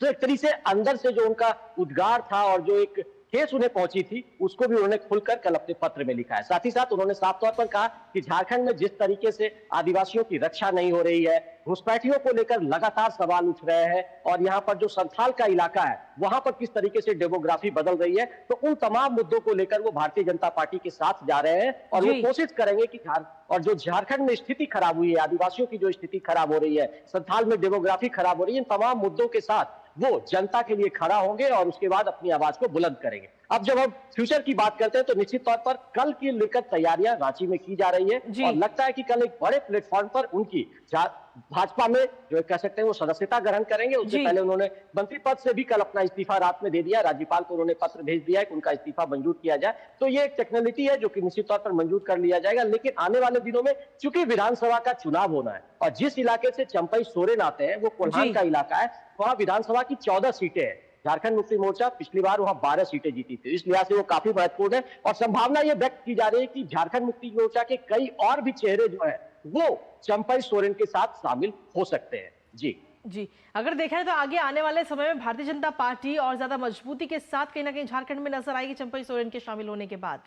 तो एक तरीके से अंदर से जो उनका उद्गार था और जो एक ठेस उन्हें पहुंची थी, उसको भी उन्होंने खुलकर कल अपने पत्र में लिखा है। साथ ही साथ उन्होंने साफ तौर पर कहा कि झारखंड में जिस तरीके से आदिवासियों की रक्षा नहीं हो रही है, घुसपैठियों को लेकर लगातार सवाल उठ रहे हैं और यहाँ पर जो संथाल का इलाका है वहां पर किस तरीके से डेमोग्राफी बदल रही है, तो उन तमाम मुद्दों को लेकर वो भारतीय जनता पार्टी के साथ जा रहे हैं और वो कोशिश करेंगे कि और जो झारखंड में स्थिति खराब हुई है, आदिवासियों की जो स्थिति खराब हो रही है, संथाल में डेमोग्राफी खराब हो रही है, इन तमाम मुद्दों के साथ वो जनता के लिए खड़ा होंगे और उसके बाद अपनी आवाज को बुलंद करेंगे। अब जब हम फ्यूचर की बात करते हैं तो निश्चित तौर पर कल की लेकर तैयारियां रांची में की जा रही है और लगता है कि कल एक बड़े प्लेटफॉर्म पर उनकी भाजपा में जो कह सकते हैं वो सदस्यता ग्रहण करेंगे। उससे पहले उन्होंने मंत्री पद से भी कल अपना इस्तीफा रात में दे दिया, राज्यपाल को उन्होंने पत्र भेज दिया है कि उनका इस्तीफा मंजूर किया जाए। तो ये एक टेक्निकलिटी है जो कि निश्चित तौर पर मंजूर कर लिया जाएगा। लेकिन आने वाले दिनों में चूंकि विधानसभा का चुनाव होना है और जिस इलाके से चंपई सोरेन आते हैं वो कोल्हान का इलाका है, वहां विधानसभा की 14 सीटें हैं। झारखंड मुक्ति मोर्चा पिछली बार वहां 12 सीटें जीती थी, इस लिहाज से वो काफी महत्वपूर्ण है और संभावना ये व्यक्त की जा रही है कि झारखंड मुक्ति मोर्चा के कई और भी चेहरे जो है वो चंपई सोरेन के साथ शामिल हो सकते हैं। जी, अगर देखा है तो आगे आने वाले समय में भारतीय जनता पार्टी और ज्यादा मजबूती के साथ कहीं ना कहीं झारखंड में नजर आएगी चंपई सोरेन के शामिल होने के बाद।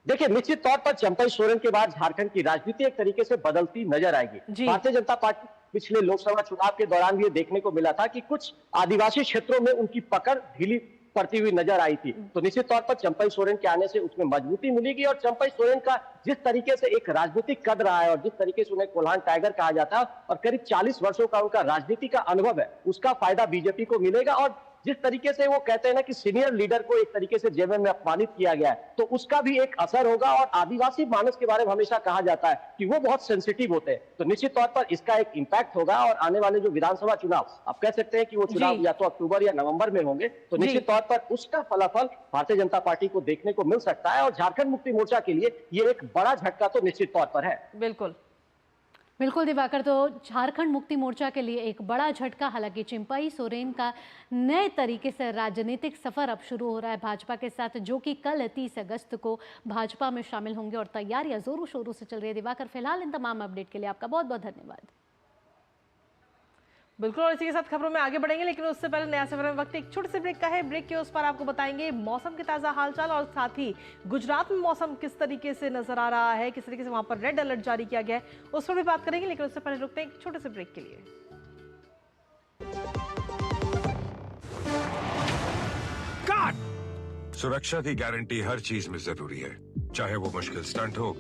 देखिए, निश्चित तौर पर चंपई सोरेन के बाद झारखंड की राजनीति एक तरीके से बदलती नजर आएगी। भारतीय जनता पार्टी पिछले लोकसभा चुनाव के दौरान भी देखने को मिला था कि कुछ आदिवासी क्षेत्रों में उनकी पकड़ ढीली पड़ती हुई नजर आई थी। तो निश्चित तौर पर चंपई सोरेन के आने से उसमें मजबूती मिलेगी और चंपई सोरेन का जिस तरीके से एक राजनीतिक कद रहा है और जिस तरीके से उन्हें कोल्हान टाइगर कहा जाता है और करीब 40 वर्षों का उनका राजनीति का अनुभव है, उसका फायदा बीजेपी को मिलेगा। और जिस तरीके से वो कहते हैं ना कि सीनियर लीडर को एक तरीके से जेएमएम में अपमानित किया गया है, तो उसका भी एक असर होगा। और आदिवासी मानस के बारे में हमेशा कहा जाता है कि वो बहुत सेंसिटिव होते हैं, तो निश्चित तौर पर इसका एक इंपैक्ट होगा। और आने वाले जो विधानसभा चुनाव, आप कह सकते हैं कि वो चुनाव या तो अक्टूबर या नवंबर में होंगे, तो निश्चित तौर पर उसका फलाफल भारतीय जनता पार्टी को देखने को मिल सकता है और झारखंड मुक्ति मोर्चा के लिए ये एक बड़ा झटका तो निश्चित तौर पर है। बिल्कुल दिवाकर, तो झारखंड मुक्ति मोर्चा के लिए एक बड़ा झटका। हालांकि चंपई सोरेन का नए तरीके से राजनीतिक सफर अब शुरू हो रहा है भाजपा के साथ, जो कि कल 30 अगस्त को भाजपा में शामिल होंगे और तैयारियां जोरों शोरों से चल रही है। दिवाकर, फिलहाल इन तमाम अपडेट के लिए आपका बहुत बहुत धन्यवाद। बिल्कुल, और इसी के साथ खबरों में आगे बढ़ेंगे, लेकिन उससे पहले नया सवेरा में वक्त एक छोटे से ब्रेक का है। ब्रेक के उस पर आपको बताएंगे मौसम के ताजा हालचाल और साथ ही गुजरात में मौसम किस तरीके से नजर आ रहा है, किस तरीके से वहां पर रेड अलर्ट जारी किया गया है, उस पर भी बात करेंगे। लेकिन उससे पहले रुकते हैं एक छोटे से ब्रेक के लिए। सुरक्षा की गारंटी हर चीज में जरूरी है, चाहे वो मुश्किल स्टंट हो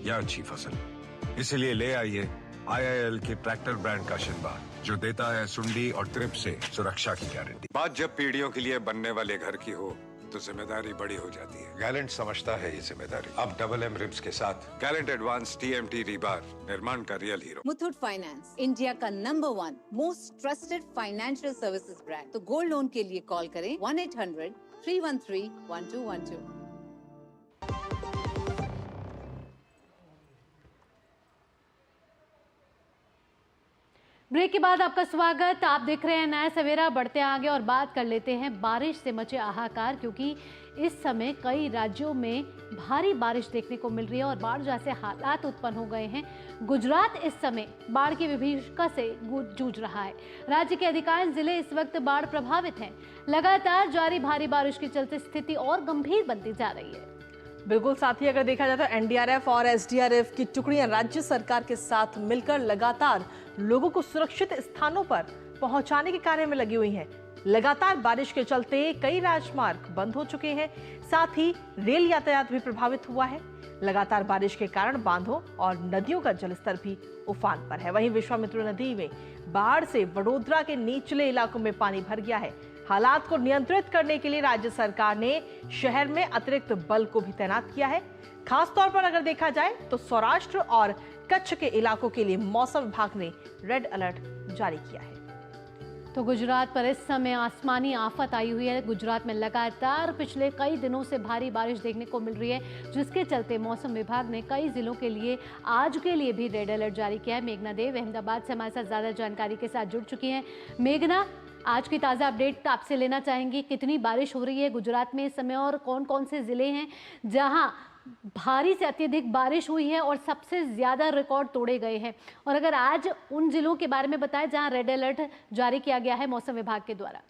या अच्छी फसल। इसीलिए ले आइए IIL के ट्रैक्टर ब्रांड का शिनबा, जो देता है सुंडी और ट्रिप से सुरक्षा की गारंटी। बात जब पीढ़ियों के लिए बनने वाले घर की हो तो जिम्मेदारी बड़ी हो जाती है। गैलेंट समझता है ये जिम्मेदारी। अब डबल एम रिब्स के साथ गैलेंट एडवांस TMT रीबार, निर्माण का real hero. Muthoot finance, India का number 1 most trusted financial services brand. तो गोल्ड लोन के लिए कॉल करें 1-800-313-1212। ब्रेक के बाद आपका स्वागत। आप देख रहे हैं नया सवेरा। बढ़ते आगे और बात कर लेते हैं बारिश से मचे हाहाकार, क्योंकि इस समय कई राज्यों में भारी बारिश देखने को मिल रही है और बाढ़ जैसे हालात उत्पन्न हो गए हैं। गुजरात इस समय बाढ़ की विभीषिका से जूझ रहा है। राज्य के अधिकांश जिले इस वक्त बाढ़ प्रभावित हैं। लगातार जारी भारी बारिश के चलते स्थिति और गंभीर बनती जा रही है। बिल्कुल, साथ ही अगर देखा जाए तो NDRF और SDRF की टुकड़ियां राज्य सरकार के साथ मिलकर लगातार लोगों को सुरक्षित स्थानों पर पहुंचाने के कार्य में लगी हुई हैं। लगातार बारिश के चलते कई राजमार्ग बंद हो चुके हैं, साथ ही रेल यातायात भी प्रभावित हुआ है। लगातार बारिश के कारण बांधों और नदियों का जलस्तर भी उफान पर है। वहीं विश्वामित्र नदी में बाढ़ से वडोदरा के निचले इलाकों में पानी भर गया है। हालात को नियंत्रित करने के लिए राज्य सरकार ने शहर में अतिरिक्त बल को भी तैनात किया है। खास तौर पर अगर देखा जाए तो सौराष्ट्र और कच्छ के इलाकों के लिए मौसम विभाग ने रेड अलर्ट जारी किया है। तो गुजरात पर इस समय आसमानी आफत आई हुई है। गुजरात में लगातार पिछले कई दिनों से भारी बारिश देखने को मिल रही है, जिसके चलते मौसम विभाग ने कई जिलों के लिए आज के लिए भी रेड अलर्ट जारी किया है। मेघना देव अहमदाबाद से हमारे साथ ज्यादा जानकारी के साथ जुड़ चुकी हैं। मेघना, आज की ताज़ा अपडेट आपसे लेना चाहेंगी। कितनी बारिश हो रही है गुजरात में इस समय और कौन कौन से ज़िले हैं जहां भारी से अत्यधिक बारिश हुई है और सबसे ज़्यादा रिकॉर्ड तोड़े गए हैं? और अगर आज उन जिलों के बारे में बताएं जहां रेड अलर्ट जारी किया गया है मौसम विभाग के द्वारा।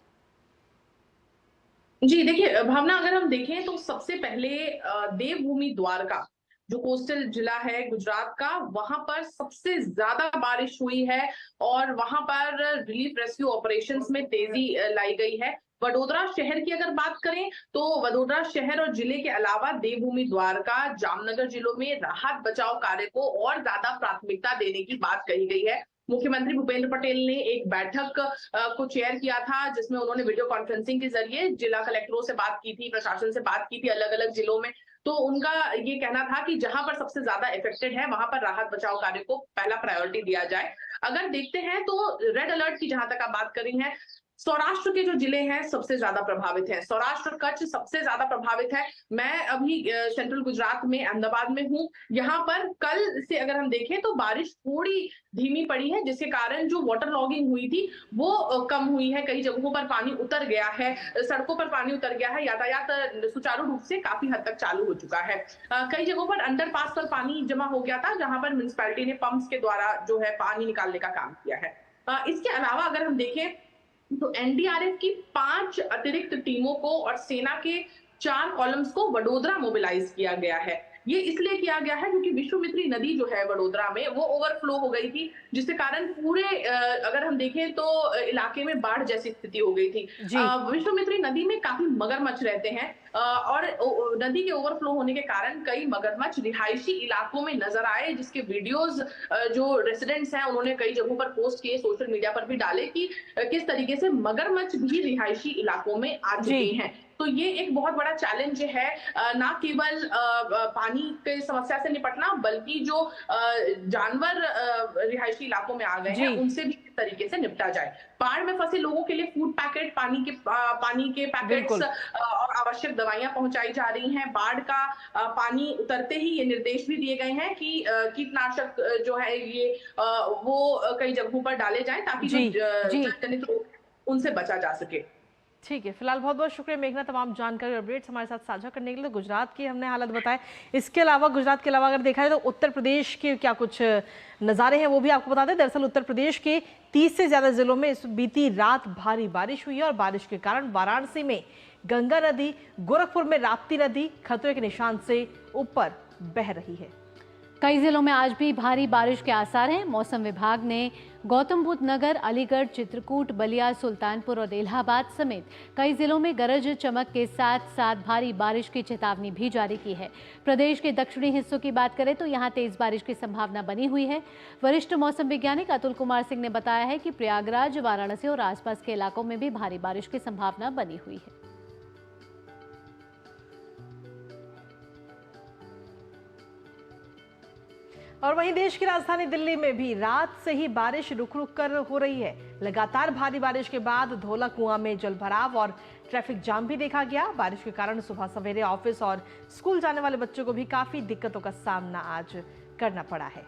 जी देखिए भावना, अगर हम देखें तो सबसे पहले देवभूमि द्वारका जो कोस्टल जिला है गुजरात का, वहां पर सबसे ज्यादा बारिश हुई है और वहां पर रिलीफ रेस्क्यू ऑपरेशंस में तेजी लाई गई है। वडोदरा शहर की अगर बात करें तो वडोदरा शहर और जिले के अलावा देवभूमि द्वारका, जामनगर जिलों में राहत बचाव कार्य को और ज्यादा प्राथमिकता देने की बात कही गई है। मुख्यमंत्री भूपेंद्र पटेल ने एक बैठक को चेयर किया था, जिसमें उन्होंने वीडियो कॉन्फ्रेंसिंग के जरिए जिला कलेक्टरों से बात की थी, प्रशासन से बात की थी अलग अलग जिलों में। तो उनका ये कहना था कि जहां पर सबसे ज्यादा इफेक्टेड है वहां पर राहत बचाव कार्य को पहला प्रायोरिटी दिया जाए। अगर देखते हैं तो रेड अलर्ट की जहां तक आप बात कर रही हैं, सौराष्ट्र के जो जिले हैं सबसे ज्यादा प्रभावित हैं। सौराष्ट्र कच्छ सबसे ज्यादा प्रभावित है। मैं अभी सेंट्रल गुजरात में अहमदाबाद में हूँ। यहाँ पर कल से अगर हम देखें तो बारिश थोड़ी धीमी पड़ी है, जिसके कारण जो वाटर लॉगिंग हुई थी वो कम हुई है। कई जगहों पर पानी उतर गया है, सड़कों पर पानी उतर गया है, यातायात सुचारू रूप से काफी हद तक चालू हो चुका है। कई जगहों पर अंडरपास पर पानी जमा हो गया था, जहां पर म्युनिसिपैलिटी ने पंप्स के द्वारा जो है पानी निकालने का काम किया है। इसके अलावा अगर हम देखें तो NDRF की 5 अतिरिक्त टीमों को और सेना के 4 कॉलम्स को वडोदरा मोबिलाइज किया गया है। ये इसलिए किया गया है क्योंकि विश्वामित्री नदी जो है वडोदरा में वो ओवरफ्लो हो गई थी, जिसके कारण पूरे अगर हम देखें तो इलाके में बाढ़ जैसी स्थिति हो गई थी। विश्वामित्री नदी में काफी मगरमच्छ रहते हैं और नदी के ओवरफ्लो होने के कारण कई मगरमच्छ रिहायशी इलाकों में नजर आए, जिसके वीडियोस जो रेसिडेंट्स हैं उन्होंने कई जगहों पर पोस्ट किए, सोशल मीडिया पर भी डाले कि किस तरीके से मगरमच्छ भी रिहायशी इलाकों में आ चुके हैं। तो ये एक बहुत बड़ा चैलेंज है, ना केवल पानी की समस्या से निपटना, बल्कि जो जानवर रिहायशी इलाकों में आ गए हैं उनसे भी किस तरीके से निपटा जाए। बाढ़ में फंसे लोगों के लिए फूड पैकेट, पानी के पैकेट्स और आवश्यक दवाइयां पहुंचाई जा रही हैं। बाढ़ का पानी उतरते ही ये निर्देश भी दिए गए हैं कि कीटनाशक जो है ये वो कई जगहों पर डाले जाएं ताकि जो जनित रोग उनसे बचा जा सके। ठीक है, फिलहाल बहुत बहुत शुक्रिया मेघना तमाम जानकारी और अपडेट्स हमारे साथ साझा करने के लिए। गुजरात की हमने हालत बताए, इसके अलावा गुजरात के अलावा अगर देखा जाए तो उत्तर प्रदेश के क्या कुछ नज़ारे हैं वो भी आपको बता दें। दरअसल उत्तर प्रदेश के 30 से ज़्यादा जिलों में इस बीती रात भारी बारिश हुई है और बारिश के कारण वाराणसी में गंगा नदी, गोरखपुर में राप्ती नदी खतरे के निशान से ऊपर बह रही है। कई जिलों में आज भी भारी बारिश के आसार हैं। मौसम विभाग ने गौतम बुद्ध नगर, अलीगढ़, चित्रकूट, बलिया, सुल्तानपुर और इलाहाबाद समेत कई जिलों में गरज चमक के साथ साथ भारी बारिश की चेतावनी भी जारी की है। प्रदेश के दक्षिणी हिस्सों की बात करें तो यहां तेज बारिश की संभावना बनी हुई है। वरिष्ठ मौसम वैज्ञानिक अतुल कुमार सिंह ने बताया है कि प्रयागराज, वाराणसी और आसपास के इलाकों में भी भारी बारिश की संभावना बनी हुई है। और वहीं देश की राजधानी दिल्ली में भी रात से ही बारिश रुक रुक कर हो रही है। लगातार भारी बारिश के बाद धौला कुआं में जलभराव और ट्रैफिक जाम भी देखा गया। बारिश के कारण सुबह सवेरे ऑफिस और स्कूल जाने वाले बच्चों को भी काफी दिक्कतों का सामना आज करना पड़ा है।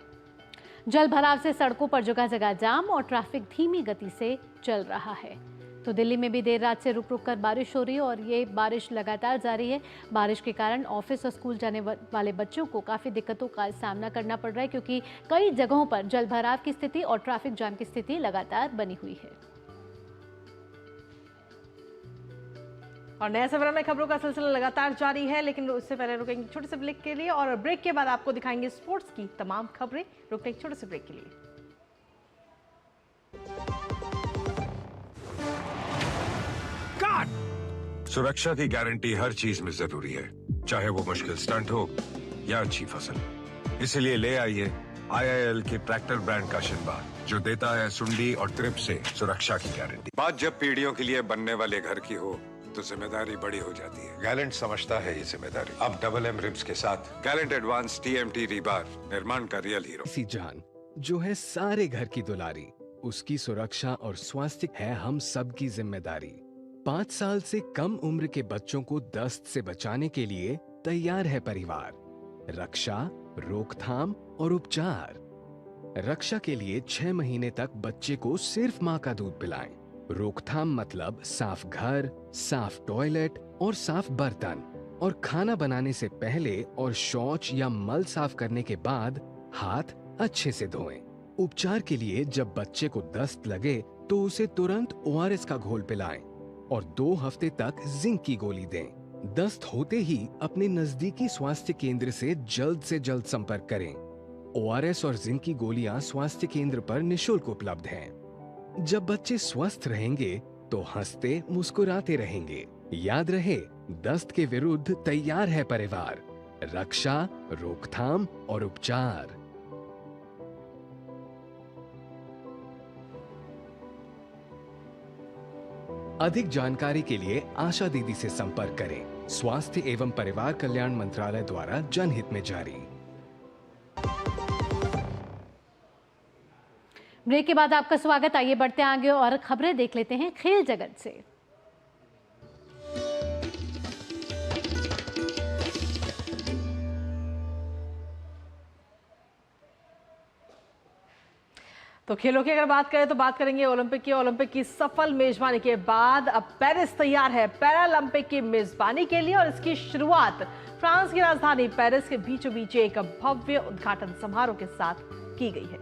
जलभराव से सड़कों पर जगह जगह जाम और ट्रैफिक धीमी गति से चल रहा है। तो दिल्ली में भी देर रात से रुक रुक कर बारिश हो रही है और ये बारिश लगातार जारी है। बारिश के कारण ऑफिस और स्कूल जाने वाले बच्चों को काफ़ी दिक्कतों का सामना करना पड़ रहा है, क्योंकि कई जगहों पर जलभराव की स्थिति और ट्रैफिक जाम की स्थिति लगातार बनी हुई है। और नया सवेरा में खबरों का सिलसिला लगातार जारी है, लेकिन उससे पहले रुकेंगे छोटे से ब्रेक के लिए और ब्रेक के बाद आपको दिखाएंगे स्पोर्ट्स की तमाम खबरें। रुकते हैं छोटे से ब्रेक के लिए। सुरक्षा की गारंटी हर चीज में जरूरी है, चाहे वो मुश्किल स्टंट हो या अच्छी फसल। इसलिए ले आइए IIL के ट्रैक्टर ब्रांड का शिनबार, जो देता है सुंडी और ट्रिप से सुरक्षा की गारंटी। बात जब पीढ़ियों के लिए बनने वाले घर की हो तो जिम्मेदारी बड़ी हो जाती है। गैलेंट समझता है ये जिम्मेदारी। अब डबल M रिब्स के साथ गैलेंट एडवांस TMT रीबार, निर्माण का रियल हीरो। ऐसी जान जो है सारे घर की दुलारी, उसकी सुरक्षा और स्वास्थ्य है हम सब की जिम्मेदारी। 5 साल से कम उम्र के बच्चों को दस्त से बचाने के लिए तैयार है परिवार। रक्षा, रोकथाम और उपचार। रक्षा के लिए 6 महीने तक बच्चे को सिर्फ माँ का दूध पिलाएं। रोकथाम मतलब साफ घर, साफ टॉयलेट और साफ बर्तन, और खाना बनाने से पहले और शौच या मल साफ करने के बाद हाथ अच्छे से धोएं। उपचार के लिए जब बच्चे को दस्त लगे तो उसे तुरंत ORS का घोल पिलाएं और 2 हफ्ते तक जिंक की गोली दें। दस्त होते ही अपने नजदीकी स्वास्थ्य केंद्र से जल्द संपर्क करें। ORS और जिंक की गोलियां स्वास्थ्य केंद्र पर निशुल्क उपलब्ध हैं। जब बच्चे स्वस्थ रहेंगे तो हंसते मुस्कुराते रहेंगे। याद रहे, दस्त के विरुद्ध तैयार है परिवार। रक्षा, रोकथाम और उपचार। अधिक जानकारी के लिए आशा दीदी से संपर्क करें। स्वास्थ्य एवं परिवार कल्याण मंत्रालय द्वारा जनहित में जारी। ब्रेक के बाद आपका स्वागत। आइए बढ़ते हैं आगे और खबरें देख लेते हैं खेल जगत से। तो खेलों की अगर बात करें तो बात करेंगे ओलंपिक की सफल मेजबानी के बाद अब पेरिस तैयार है पैरालंपिक की मेजबानी के लिए, और इसकी शुरुआत फ्रांस की राजधानी पेरिस के बीचों बीच एक भव्य उद्घाटन समारोह के साथ की गई है।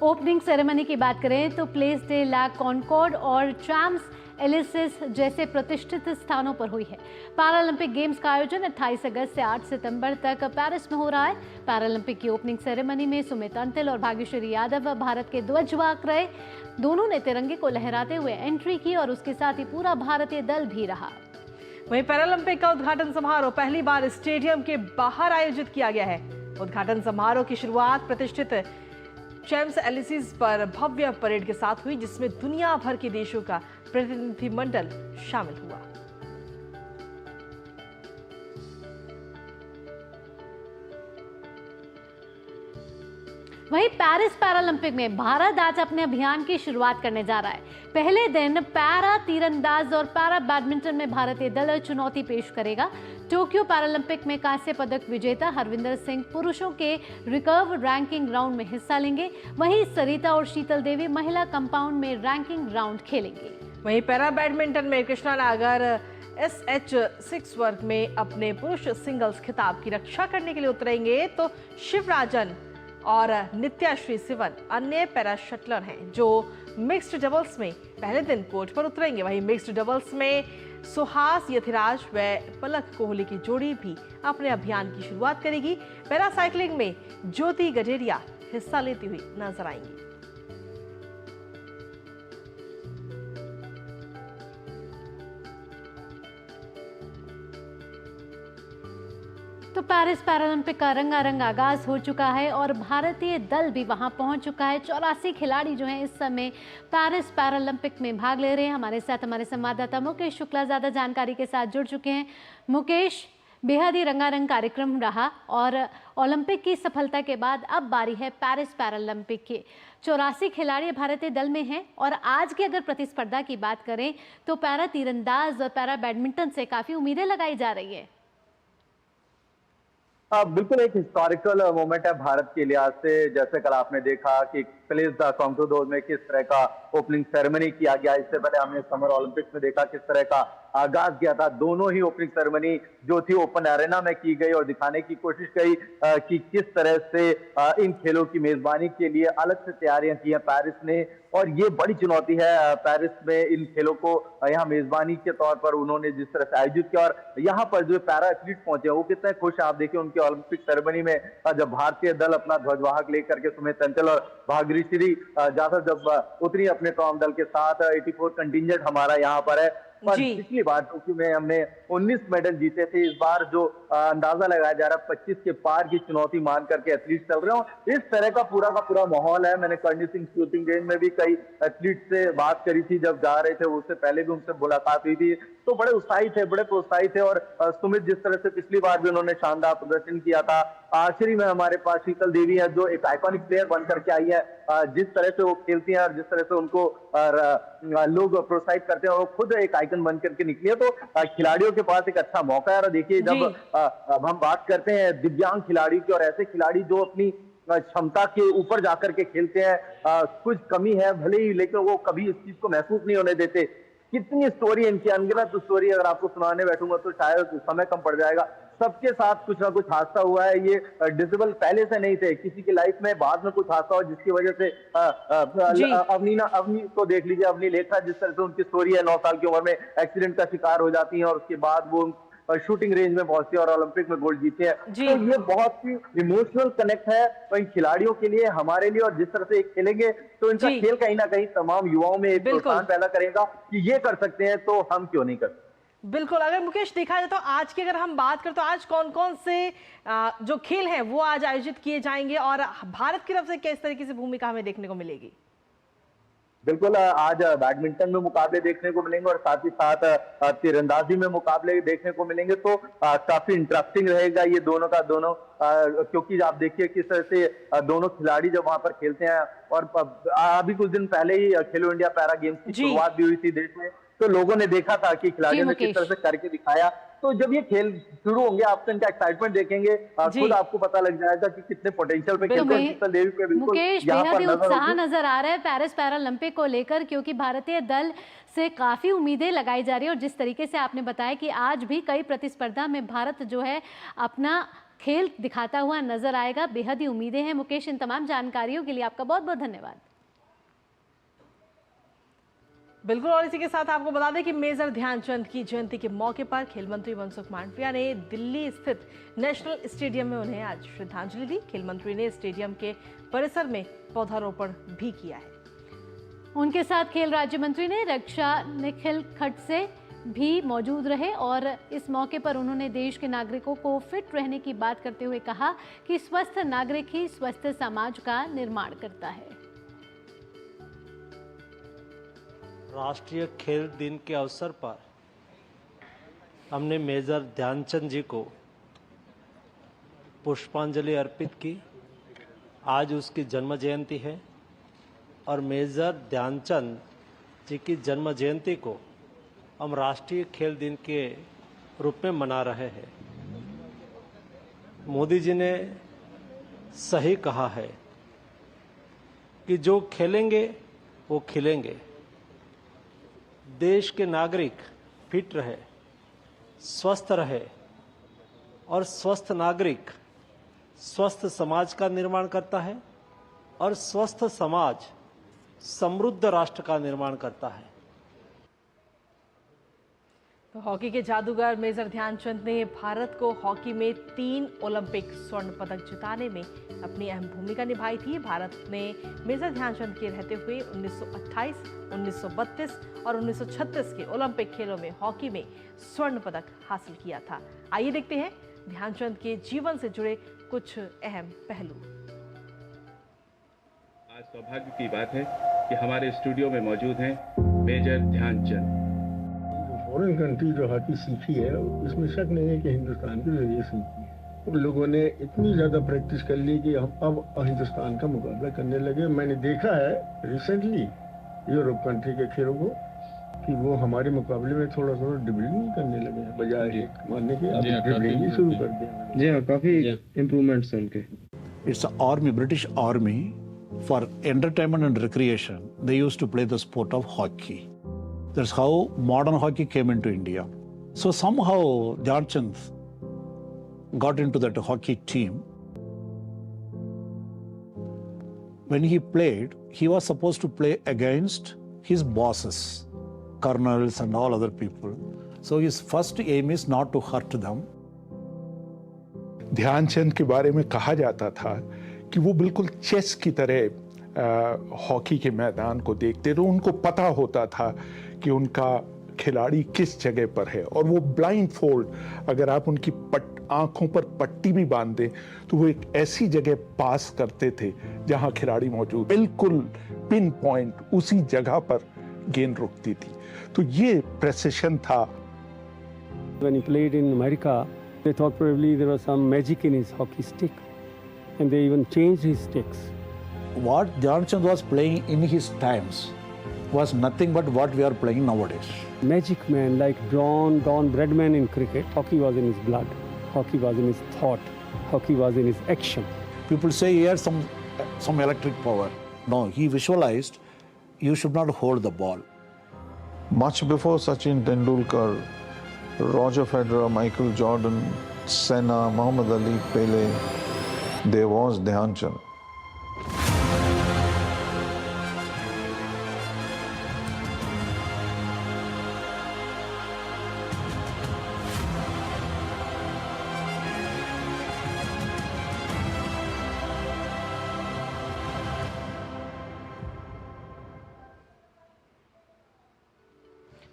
ओपनिंग सेरेमनी की बात करें तो प्लेस डे ला कॉन्कॉर्ड और चैम्प्स एलिसिस जैसे प्रतिष्ठित स्थानों पर हुई है। पैरालंपिक गेम्स का आयोजन 28 अगस्त से 8 सितंबर तक पेरिस में हो रहा है। पैरालंपिक की ओपनिंग सेरेमनी में सुमित अंतिल और भाग्यश्री यादव भारत के ध्वजवाहक रहे। दोनों ने तिरंगे को लहराते हुए एंट्री की और उसके साथ ही पूरा भारतीय दल भी रहा। वहीं पैरालंपिक का उद्घाटन समारोह पहली बार स्टेडियम के बाहर आयोजित किया गया है। उद्घाटन समारोह की शुरुआत प्रतिष्ठित चैम्प्स एलिसिस पर भव्य परेड के साथ हुई, जिसमें दुनिया भर के देशों का प्रतिनिधिमंडल शामिल हुआ। वहीं पेरिस पैरालंपिक में भारत आज अपने अभियान की शुरुआत करने जा रहा है। पहले दिन पैरा तीरंदाज और पैरा बैडमिंटन में भारतीय दल चुनौती पेश करेगा। टोक्यो पैरालंपिक में कांस्य पदक विजेता हरविंदर सिंह पुरुषों के रिकर्व रैंकिंग राउंड में हिस्सा लेंगे। वहीं सरिता और शीतल देवी महिला कंपाउंड में रैंकिंग राउंड खेलेंगे। वहीं पैरा बैडमिंटन में कृष्णा नागर SH6 वर्ग में अपने पुरुष सिंगल्स खिताब की रक्षा करने के लिए उतरेंगे, तो शिवराजन और नित्याश्री सिवन अन्य पैरा शटलर हैं जो मिक्स्ड डबल्स में पहले दिन कोर्ट पर उतरेंगे। वहीं मिक्स्ड डबल्स में सुहास यथिराज व पलक कोहली की जोड़ी भी अपने अभियान की शुरुआत करेगी। पैरा साइकिलिंग में ज्योति गजेरिया हिस्सा लेती हुई नजर आएंगी। तो पेरिस पैरालंपिक का रंगारंग आगाज हो चुका है और भारतीय दल भी वहां पहुंच चुका है। 84 खिलाड़ी जो हैं इस समय पेरिस पैरालंपिक में भाग ले रहे हैं। हमारे साथ हमारे संवाददाता मुकेश शुक्ला ज्यादा जानकारी के साथ जुड़ चुके हैं। मुकेश, बेहद ही रंगारंग कार्यक्रम रहा और ओलंपिक की सफलता के बाद अब बारी है पेरिस पैरालंपिक की। 84 खिलाड़ी भारतीय दल में हैं और आज की अगर प्रतिस्पर्धा की बात करें तो पैरा तीरंदाज और पैरा बैडमिंटन से काफी उम्मीदें लगाई जा रही है। बिल्कुल एक हिस्टोरिकल मोमेंट है भारत के लिहाज से। जैसे कल आपने देखा कि प्लेस द काउंटडाउन में किस तरह का ओपनिंग सेरेमनी किया गया। इससे पहले हमने समर ओलंपिक्स में देखा किस तरह का आगाज किया था। दोनों ही ओपनिंग सेरेमनी जो थी ओपन एरेना में की गई और दिखाने की कोशिश की कि किस तरह से इन खेलों की मेजबानी के लिए अलग से तैयारियां की हैं पेरिस ने। और ये बड़ी चुनौती है पेरिस में इन खेलों को यहाँ मेजबानी के तौर पर उन्होंने जिस तरह से आयोजित किया और यहाँ पर जो पैरा एथलीट पहुंचे वो कितने खुश हैं। आप देखिए उनके ओलंपिक सेरेमनी में जब भारतीय दल अपना ध्वजवाहक लेकर के सुमित अंचल और भाग्यश्री जाधव जब उतरी अपने टॉम दल के साथ, 84 कंटिंजेंट हमारा यहाँ पर है। पर पिछली बार टोक्यो में हमने 19 मेडल जीते थे। इस बार जो अंदाजा लगाया जा रहा है 25 के पार की चुनौती मान करके एथलीट चल रहे हो। इस तरह का पूरा माहौल है। मैंने कर्णी सिंह शूटिंग रेंज में भी कई एथलीट से बात करी थी जब जा रहे थे, उससे पहले भी उनसे मुलाकात हुई थी, तो बड़े उत्साहित थे, बड़े प्रोत्साहित थे। और सुमित जिस तरह से पिछली बार भी उन्होंने शानदार प्रदर्शन किया था। आखिरी में हमारे पास शीतल देवी है जो एक आइकॉनिक प्लेयर बन करके आई है। जिस तरह से वो खेलती हैं और जिस तरह से उनको लोग प्रोत्साहित करते हैं, वो खुद एक आइकन बन करके निकली है। तो खिलाड़ियों के पास एक अच्छा मौका है। और देखिए जब अब हम बात करते हैं दिव्यांग खिलाड़ी की और ऐसे खिलाड़ी जो अपनी क्षमता के ऊपर जाकर के खेलते हैं, कुछ कमी है भले ही लेकिन वो कभी इस चीज को महसूस नहीं होने देते। कितनी स्टोरी इनकी, अनगिनत स्टोरी अगर आपको सुनाने बैठूंगा तो शायद समय कम पड़ जाएगा। सबके साथ कुछ ना कुछ हादसा हुआ है। ये डिसेबल पहले से नहीं थे, किसी की लाइफ में बाद में कुछ हादसा हो जिसकी वजह से अवनी को देख लीजिए, अवनी लेखा जिस तरह से उनकी स्टोरी है, 9 साल की उम्र में एक्सीडेंट का शिकार हो जाती है और उसके बाद वो शूटिंग रेंज में पहुंचती है और ओलंपिक में गोल्ड जीते हैं। तो ये बहुत ही इमोशनल कनेक्ट है इन खिलाड़ियों के लिए, हमारे लिए। और जिस तरह से खेलेंगे तो इनका खेल कहीं ना कहीं तमाम युवाओं में एक प्रोत्साहन पैदा करेगा कि ये कर सकते हैं तो हम क्यों नहीं कर सकते। बिल्कुल। अगर मुकेश देखा जाए तो आज की अगर हम बात करें तो आज कौन कौन से जो खेल हैं वो आज आयोजित किए जाएंगे और भारत की तरफ से किस तरीके से भूमिका हमें देखने को मिलेगी? बिल्कुल, आज बैडमिंटन में मुकाबले देखने को मिलेंगे और साथ ही साथ तीरंदाजी में मुकाबले देखने को मिलेंगे। तो काफी इंटरेस्टिंग रहेगा ये दोनों का दोनों, क्योंकि आप देखिए किस तरह से दोनों खिलाड़ी जब वहां पर खेलते हैं। और अभी कुछ दिन पहले ही खेलो इंडिया पैरा गेम्स की शुरुआत भी हुई थी देश में, तो लोगों ने देखा था कि खिलाड़ियों ने किस तरह से करके दिखाया। तो जब ये खेल शुरू होंगे आप इनका एक्साइटमेंट देखेंगे, खुद आपको पता लग जाएगा कि कितने पोटेंशियल पे खेलते हैं। शीतल देवी पे बिल्कुल मुकेश बेहद ही उत्साह नजर आ रहा है पेरिस पैरालंपिक को लेकर, क्योंकि भारतीय दल से काफी उम्मीदें लगाई जा रही है। और जिस तरीके से आपने बताया कि आज भी कई प्रतिस्पर्धा में भारत जो है अपना खेल दिखाता हुआ नजर आएगा, बेहद ही उम्मीदें हैं। मुकेश, इन तमाम जानकारियों के लिए आपका बहुत बहुत धन्यवाद। बिल्कुल। और इसी के साथ आपको बता दें कि मेजर ध्यानचंद की जयंती के मौके पर खेल मंत्री मनसुख मांडविया ने दिल्ली स्थित नेशनल स्टेडियम में उन्हें आज श्रद्धांजलि दी। खेल मंत्री ने स्टेडियम के परिसर में पौधारोपण भी किया है। उनके साथ खेल राज्य मंत्री ने रक्षा निखिल खड़से भी मौजूद रहे और इस मौके पर उन्होंने देश के नागरिकों को फिट रहने की बात करते हुए कहा कि स्वस्थ नागरिक ही स्वस्थ समाज का निर्माण करता है। राष्ट्रीय खेल दिन के अवसर पर हमने मेजर ध्यानचंद जी को पुष्पांजलि अर्पित की। आज उसकी जन्म जयंती है और मेजर ध्यानचंद जी की जन्म जयंती को हम राष्ट्रीय खेल दिन के रूप में मना रहे हैं। मोदी जी ने सही कहा है कि जो खेलेंगे वो खिलेंगे। देश के नागरिक फिट रहे, स्वस्थ रहे और स्वस्थ नागरिक स्वस्थ समाज का निर्माण करता है और स्वस्थ समाज समृद्ध राष्ट्र का निर्माण करता है। तो हॉकी के जादूगर मेजर ध्यानचंद ने भारत को हॉकी में 3 ओलंपिक स्वर्ण पदक जिताने में अपनी अहम भूमिका निभाई थी। भारत ने मेजर ध्यानचंद के रहते हुए 1928, 1932 और 1936 के ओलंपिक खेलों में हॉकी में स्वर्ण पदक हासिल किया था। आइए देखते हैं ध्यानचंद के जीवन से जुड़े कुछ अहम पहलू। आज सौभाग्य की बात है कि हमारे स्टूडियो में मौजूद हैं मेजर ध्यानचंद। फॉरेन कंट्री जो हॉकी सीखी है इसमें शक नहीं है कि हिंदुस्तान के जरिए सीखी है। उन लोगों ने इतनी ज्यादा प्रैक्टिस कर ली कि हम अब हिंदुस्तान का मुकाबला करने लगे। मैंने देखा है रिसेंटली यूरोप कंट्री के खेलों को कि वो हमारे मुकाबले में थोड़ा ड्रिबलिंग करने लगे हैं, बजाय मारने के अब ड्रिबलिंग ही शुरू कर दिया। जी हाँ, काफी इम्प्रूवमेंट्स हैं उनके। It's an army, British Army, for entertainment and recreation. They used to play the sport of hockey. That's how modern hockey came into India. So somehow Dhyanchand got into that hockey team. When he played, he was supposed to play against his bosses, colonels and all other people. So his first aim is not to hurt them. Dhyanchand के बारे में कहा जाता था कि वो बिल्कुल चेस की तरह हॉकी के मैदान को देखते थे। उनको पता होता था कि उनका खिलाड़ी किस जगह पर है और वो ब्लाइंड फोल्ड, अगर आप उनकी आंखों पर पट्टी भी बांध दें तो वो एक ऐसी जगह पास करते थे जहां खिलाड़ी मौजूद, बिल्कुल पिन पॉइंट उसी जगह पर गेंद रुकती थी। तो ये प्रेसिशन था। When he played in America, they thought probably there was some magic in his hockey stick, and they even changed his sticks. What Dhyanchand was playing in his times was nothing but what we are playing nowadays. Magic man, like Don Bradman in cricket. Hockey was in his blood. Hockey was in his thought. Hockey was in his action. People say he had some electric power. No, he visualized you should not hold the ball. Much before Sachin Tendulkar, Roger Federer, Michael Jordan, Senna, Muhammad Ali, Pele, there was Dhyanchand.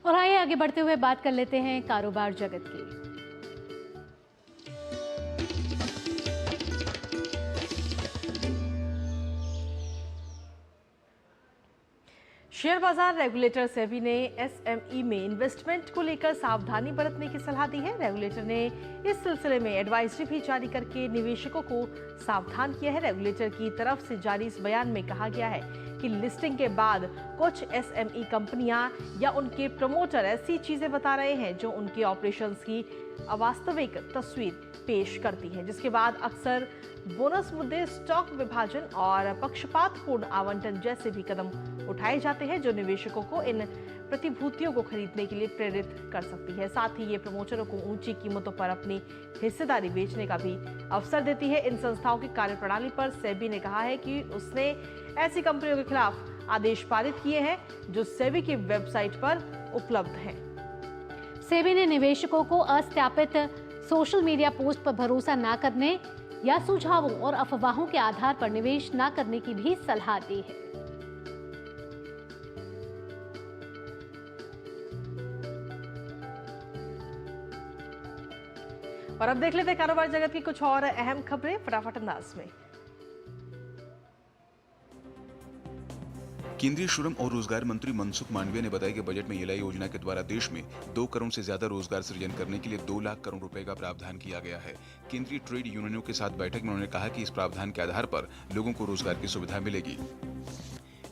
और आइए आगे बढ़ते हुए बात कर लेते हैं कारोबार जगत की। शेयर बाजार रेगुलेटर सेबी ने एसएमई में इन्वेस्टमेंट को लेकर सावधानी बरतने की सलाह दी है। रेगुलेटर ने इस सिलसिले में एडवाइजरी भी जारी करके निवेशकों को सावधान किया है। रेगुलेटर की तरफ से जारी इस बयान में कहा गया है कि लिस्टिंग के बाद कुछ एसएमई कंपनियां या उनके प्रमोटर ऐसी चीजें बता रहे हैं जो उनके ऑपरेशंस की अवास्तविक तस्वीर पेश करती है, जिसके बाद अक्सर बोनस मुद्दे, स्टॉक विभाजन और पक्षपातपूर्ण आवंटन जैसे भी कदम उठाए जाते हैं जो निवेशकों को इन प्रतिभूतियों को खरीदने के लिए प्रेरित कर सकती है। साथ ही ये प्रमोटरों को ऊंची कीमतों पर अपनी हिस्सेदारी बेचने का भी अवसर देती है। इन संस्थाओं की कार्यप्रणाली पर सेबी ने कहा है कि उसने ऐसी कंपनियों के खिलाफ आदेश पारित किए हैं जो सेबी की वेबसाइट पर उपलब्ध हैं। सेबी ने निवेशकों को असत्यापित सोशल मीडिया पोस्ट पर भरोसा न करने या सुझावों और अफवाहों के आधार पर निवेश न करने की भी सलाह दी है। और अब देख लेते हैं कारोबार जगत की कुछ और अहम खबरें फटाफट अंदाज में। केंद्रीय श्रम और रोजगार मंत्री मनसुख मांडविया ने बताया कि बजट में इलाई योजना के द्वारा देश में 2 करोड़ से ज्यादा रोजगार सृजन करने के लिए 2 लाख करोड़ रुपए का प्रावधान किया गया है। केंद्रीय ट्रेड यूनियनों के साथ बैठक में उन्होंने कहा कि इस प्रावधान के आधार पर लोगों को रोजगार की सुविधा मिलेगी।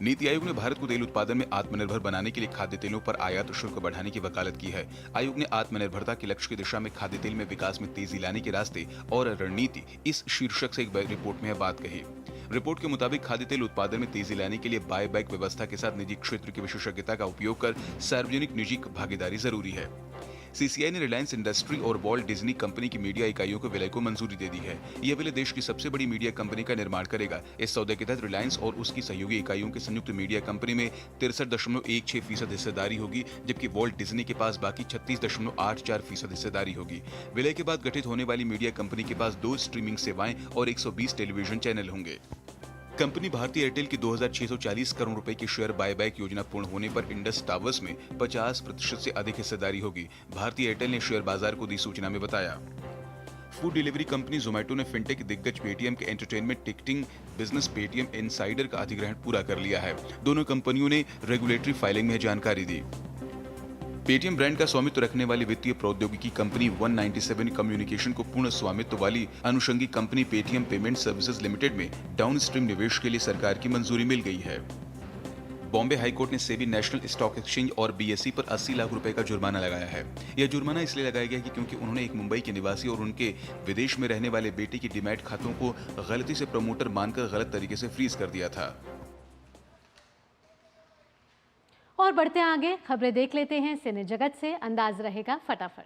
नीति आयोग ने भारत को तेल उत्पादन में आत्मनिर्भर बनाने के लिए खाद्य तेलों पर आयात शुल्क बढ़ाने की वकालत की है। आयोग ने आत्मनिर्भरता के लक्ष्य की दिशा में खाद्य तेल में विकास में तेजी लाने के रास्ते और रणनीति इस शीर्षक से एक रिपोर्ट में बात कही। रिपोर्ट के मुताबिक खाद्य तेल उत्पादन में तेजी लाने के लिए बायबैक व्यवस्था के साथ निजी क्षेत्र की विशेषज्ञता का उपयोग कर सार्वजनिक निजी भागीदारी जरूरी है। सीसीआई ने रिलायंस इंडस्ट्री और वॉल्ट डिज्नी कंपनी की मीडिया इकाइयों के विलय को मंजूरी दे दी है। यह विलय देश की सबसे बड़ी मीडिया कंपनी का निर्माण करेगा। इस सौदे के तहत रिलायंस और उसकी सहयोगी इकाइयों की संयुक्त मीडिया कंपनी में 63.16% हिस्सेदारी होगी, जबकि वॉल्ट डिज्नी के पास बाकी 36.84% हिस्सेदारी होगी। विलय के बाद गठित होने वाली मीडिया कंपनी के पास 2 स्ट्रीमिंग सेवाएं और 120 टेलीविजन चैनल होंगे। कंपनी भारतीय एयरटेल की 2640 करोड़ रुपए की शेयर बायबैक योजना पूर्ण होने पर इंडस टावर्स में 50% से अधिक हिस्सेदारी होगी। भारतीय एयरटेल ने शेयर बाजार को दी सूचना में बताया। फूड डिलीवरी कंपनी जोमेटो ने फिनटेक दिग्गज पेटीएम के entertainment ticketing business Paytm insider का अधिग्रहण पूरा कर लिया है। दोनों कंपनियों ने रेगुलेटरी फाइलिंग में जानकारी दी। पेटीएम ब्रांड का स्वामित्व रखने वाली वित्तीय प्रौद्योगिकी कंपनी 197 कम्युनिकेशन को पूर्ण स्वामित्व वाली अनुषंगी company Paytm payment services limited में डाउनस्ट्रीम निवेश के लिए सरकार की मंजूरी मिल गई है। बॉम्बे हाईकोर्ट ने सेबी नेशनल स्टॉक एक्सचेंज और बीएसई पर 80 लाख रुपए का जुर्माना लगाया है। यह जुर्माना इसलिए लगाया गया क्योंकि उन्होंने एक मुंबई के निवासी और उनके विदेश में रहने वाले बेटे की डीमैट खातों को गलती से प्रमोटर मानकर गलत तरीके से फ्रीज कर दिया था। और बढ़ते आगे खबरें देख लेते हैं सिने जगत से। अंदाज रहेगा फटाफट।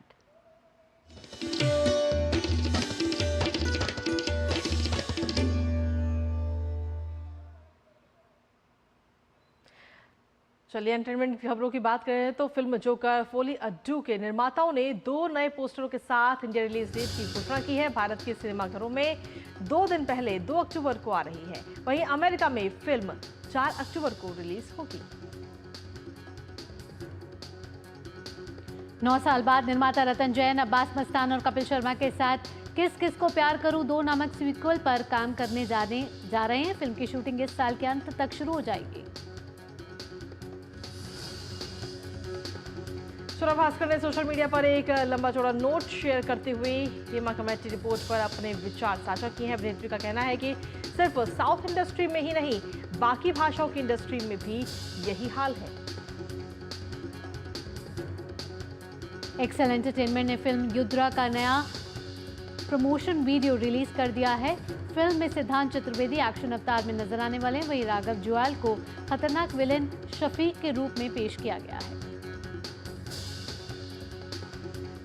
चलिए एंटरटेनमेंट की खबरों की बात करें तो फिल्म जोकर फोली अड्डू के निर्माताओं ने 2 नए पोस्टरों के साथ इंडिया रिलीज डेट की घोषणा की है। भारत के सिनेमाघरों में 2 दिन पहले 2 अक्टूबर को आ रही है। वहीं अमेरिका में फिल्म 4 अक्टूबर को रिलीज होगी। 9 साल बाद निर्माता रतन जैन, अब्बास मस्तान और कपिल शर्मा के साथ किस किस को प्यार करूं 2 नामक सीक्वल पर काम करने जा रहे हैं। फिल्म की शूटिंग इस साल के अंत तक शुरू हो जाएगी। शोरा भास्कर ने सोशल मीडिया पर एक लंबा चौड़ा नोट शेयर करते हुए हेमा कमेटी रिपोर्ट पर अपने विचार साझा किए हैं। अभिनेत्री का कहना है कि सिर्फ साउथ इंडस्ट्री में ही नहीं, बाकी भाषाओं की इंडस्ट्री में भी यही हाल है। एक्सेल एंटरटेनमेंट ने फिल्म युद्रा का नया प्रमोशन वीडियो रिलीज कर दिया है। फिल्म में सिद्धांत चतुर्वेदी एक्शन अवतार में नजर आने वाले हैं। वहीं राघव जुआल को खतरनाक विलेन शफीक के रूप में पेश किया गया है।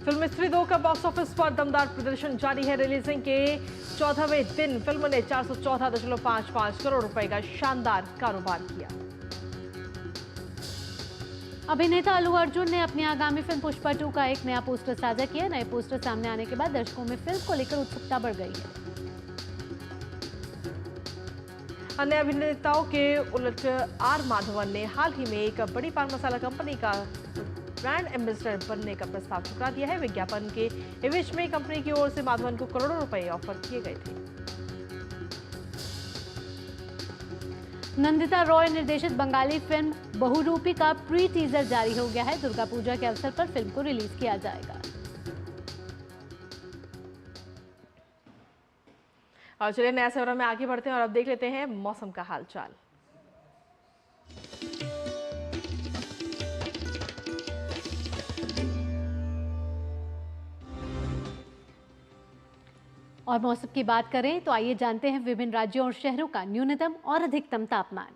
फिल्म स्त्री 2 का बॉक्स ऑफिस पर दमदार प्रदर्शन जारी है। रिलीजिंग के 14वें दिन फिल्म ने 414.55 करोड़ रुपए का शानदार कारोबार किया। अभिनेता अल्लू अर्जुन ने अपनी आगामी फिल्म पुष्पा 2 का एक नया पोस्टर साझा किया। नए पोस्टर सामने आने के बाद दर्शकों में फिल्म को लेकर उत्सुकता बढ़ गई है। अन्य अभिनेताओं के उलट आर माधवन ने हाल ही में एक बड़ी पान मसाला कंपनी का ब्रांड एम्बेसडर बनने का प्रस्ताव ठुकरा दिया है। विज्ञापन के एवज में कंपनी की ओर से माधवन को करोड़ों रुपए ऑफर किए गए थे। नंदिता रॉय निर्देशित बंगाली फिल्म बहुरूपी का प्री टीजर जारी हो गया है। दुर्गा पूजा के अवसर पर फिल्म को रिलीज किया जाएगा। और चलिए नया खबर में आगे बढ़ते हैं और अब देख लेते हैं मौसम का हालचाल। और मौसम की बात करें तो आइए जानते हैं विभिन्न राज्यों और शहरों का न्यूनतम और अधिकतम तापमान।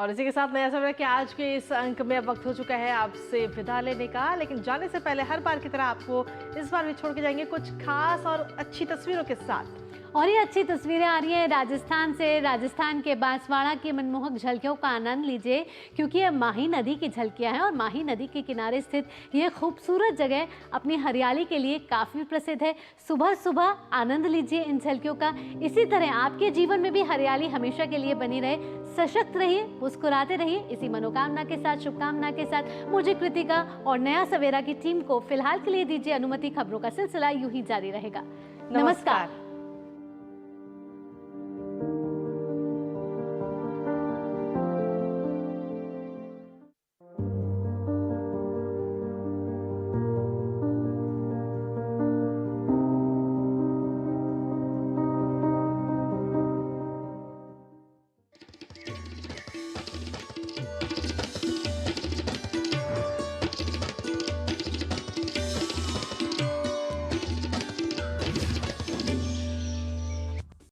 और इसी के साथ नया सवेरा के आज के इस अंक में अब वक्त हो चुका है आपसे विदा लेने का, लेकिन जाने से पहले हर बार की तरह आपको इस बार भी छोड़ के जाएंगे कुछ खास और अच्छी तस्वीरों के साथ। और ये अच्छी तस्वीरें आ रही हैं राजस्थान से। राजस्थान के बांसवाड़ा की मनमोहक झलकियों का आनंद लीजिए, क्योंकि ये माही नदी की झलकियां हैं और माही नदी के किनारे स्थित ये खूबसूरत जगह अपनी हरियाली के लिए काफ़ी प्रसिद्ध है। सुबह सुबह आनंद लीजिए इन झलकियों का। इसी तरह आपके जीवन में भी हरियाली हमेशा के लिए बनी रहे। सशक्त रहिए, मुस्कुराते रहिए। इसी मनोकामना के साथ, शुभकामना के साथ मुझे कृतिका और नया सवेरा की टीम को फिलहाल के लिए दीजिए अनुमति। खबरों का सिलसिला यूं ही जारी रहेगा। नमस्कार।